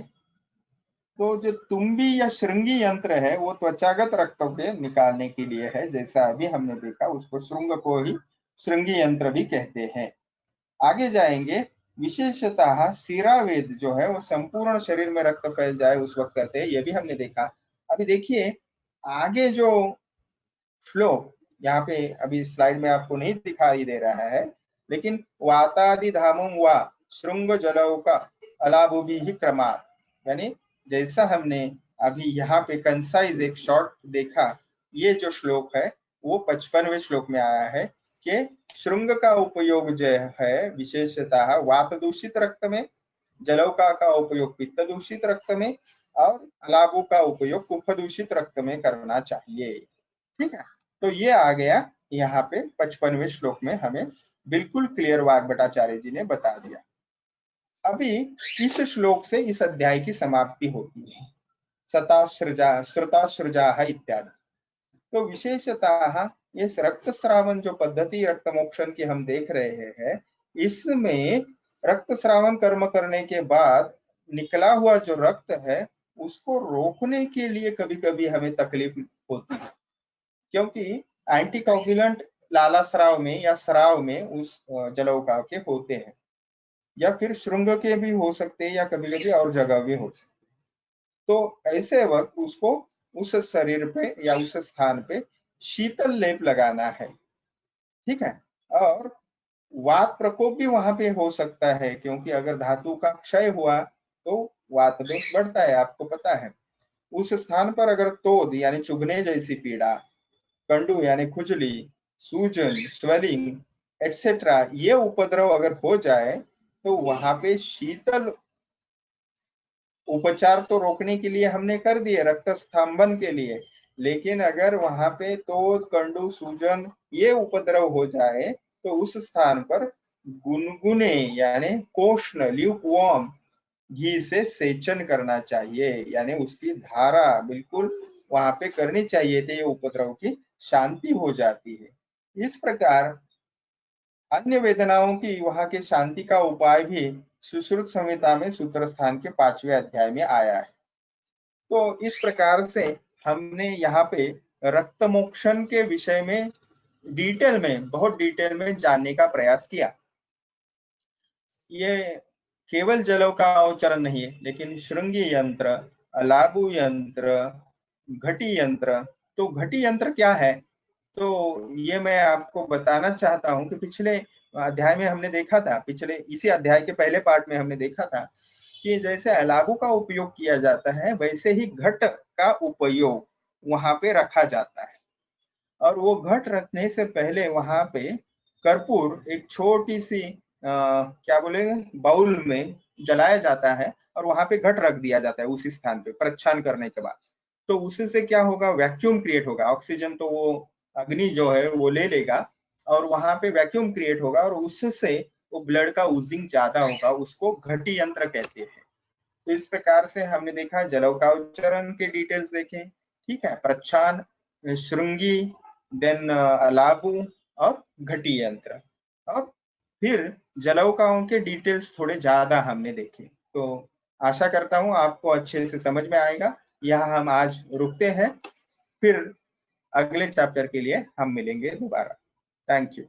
तो जो तुम्बी या श्रृंगी यंत्र है वो त्वचागत रक्तों के निकालने के लिए है, जैसा अभी हमने देखा, उसको श्रृंग को ही श्रृंगी यंत्र भी कहते हैं। आगे जाएंगे, विशेषतः सिरावेद जो है वो संपूर्ण शरीर में रक्त फैल जाए उस वक्त करते हैं, ये भी हमने देखा। अभी देखिए आगे जो श्लोक यहाँ पे अभी स्लाइड में आपको नहीं दिखाई दे रहा है, लेकिन वातादि धामों वा श्रृंग जलौका अलाभुभि ही क्रमात्, यानी जैसा हमने अभी यहाँ पे कंसाइज एक शॉर्ट देखा, ये जो श्लोक है वो 55वें श्लोक में आया है कि श्रृंग का उपयोग जो है विशेषतः वात दूषित रक्त में, जलौका का उपयोग पित्त दूषित रक्त में, और अलाबू का उपयोग कुफ दूषित रक्त में करना चाहिए। ठीक है, तो ये आ गया यहाँ पे 55वें श्लोक में, हमें बिल्कुल क्लियर वाग्भटाचार्य जी ने बता दिया। अभी इस श्लोक से इस अध्याय की समाप्ति होती है, सताश्रजा श्रुताश्रजा इत्यादि। तो विशेषतः इस रक्तस्रावन जो पद्धति रक्त मोक्षण की हम देख रहे हैं, इसमें रक्तस्रावन कर्म करने के बाद निकला हुआ जो रक्त है उसको रोकने के लिए कभी कभी हमें तकलीफ होती है, क्योंकि एंटीकोगुलेंट लाला स्राव में या स्राव में उस जलौका के होते हैं, या फिर श्रृंग के भी हो सकते हैं, या कभी कभी और जगह भी हो सकते हैं। तो ऐसे वक्त उसको उस शरीर पे या उस स्थान पे शीतल लेप लगाना है। ठीक है, और वात प्रकोप भी वहां पे हो सकता है, क्योंकि अगर धातु का क्षय हुआ तो वात दोष बढ़ता है, आपको पता है। उस स्थान पर अगर तोद यानी चुभने जैसी पीड़ा, कंडू यानी खुजली, सूजन, स्वेलिंग एटसेट्रा ये उपद्रव अगर हो जाए तो वहां पे शीतल उपचार तो रोकने के लिए हमने कर दिए रक्त स्तंभन के लिए, लेकिन अगर वहां पे तोद, कंडू, सूजन ये उपद्रव हो जाए तो उस स्थान पर गुनगुने यानी कोष्ण ल्यूकवार्म घी से सेचन करना चाहिए, यानी उसकी धारा बिल्कुल वहां पे करनी चाहिए, तो ये उपद्रव की शांति हो जाती है। इस प्रकार अन्य वेदनाओं की वहां के शांति का उपाय भी सुश्रुत संहिता में सूत्र स्थान के 5वें अध्याय में आया है। तो इस प्रकार से हमने यहाँ पे रक्त मोक्षण के विषय में डिटेल में, बहुत डिटेल में जानने का प्रयास किया। ये केवल जलों का उच्चारण नहीं है, लेकिन श्रृंगी यंत्र, अलाबू यंत्र, घटी यंत्र। तो घटी यंत्र क्या है, तो ये मैं आपको बताना चाहता हूं कि पिछले अध्याय में हमने देखा था, पिछले इसी अध्याय के पहले पार्ट में हमने देखा था कि जैसे अलाबू का उपयोग किया जाता है वैसे ही घट का उपयोग वहां पे रखा जाता है, और वो घट रखने से पहले वहां पे कर्पूर एक छोटी सी क्या बोलेंगे बाउल में जलाया जाता है, और वहां पे घट रख दिया जाता है उसी स्थान पे प्रच्छान करने के बाद। तो उससे क्या होगा, वैक्यूम क्रिएट होगा, ऑक्सीजन तो वो अग्नि जो है वो ले लेगा, और वहां पे वैक्यूम क्रिएट होगा, और उससे वो ब्लड का ऊजिंग ज्यादा होगा, उसको घटी यंत्र कहते हैं। तो इस प्रकार से हमने देखा जलौकाचरण के डिटेल्स देखे, ठीक है, प्रच्छान, श्रृंगी, देन अलाबू और घटी यंत्र, और फिर जलौकाओं के डिटेल्स थोड़े ज्यादा हमने देखे। तो आशा करता हूं आपको अच्छे से समझ में आएगा। यहाँ हम आज रुकते हैं। फिर अगले चैप्टर के लिए हम मिलेंगे दोबारा। Thank you.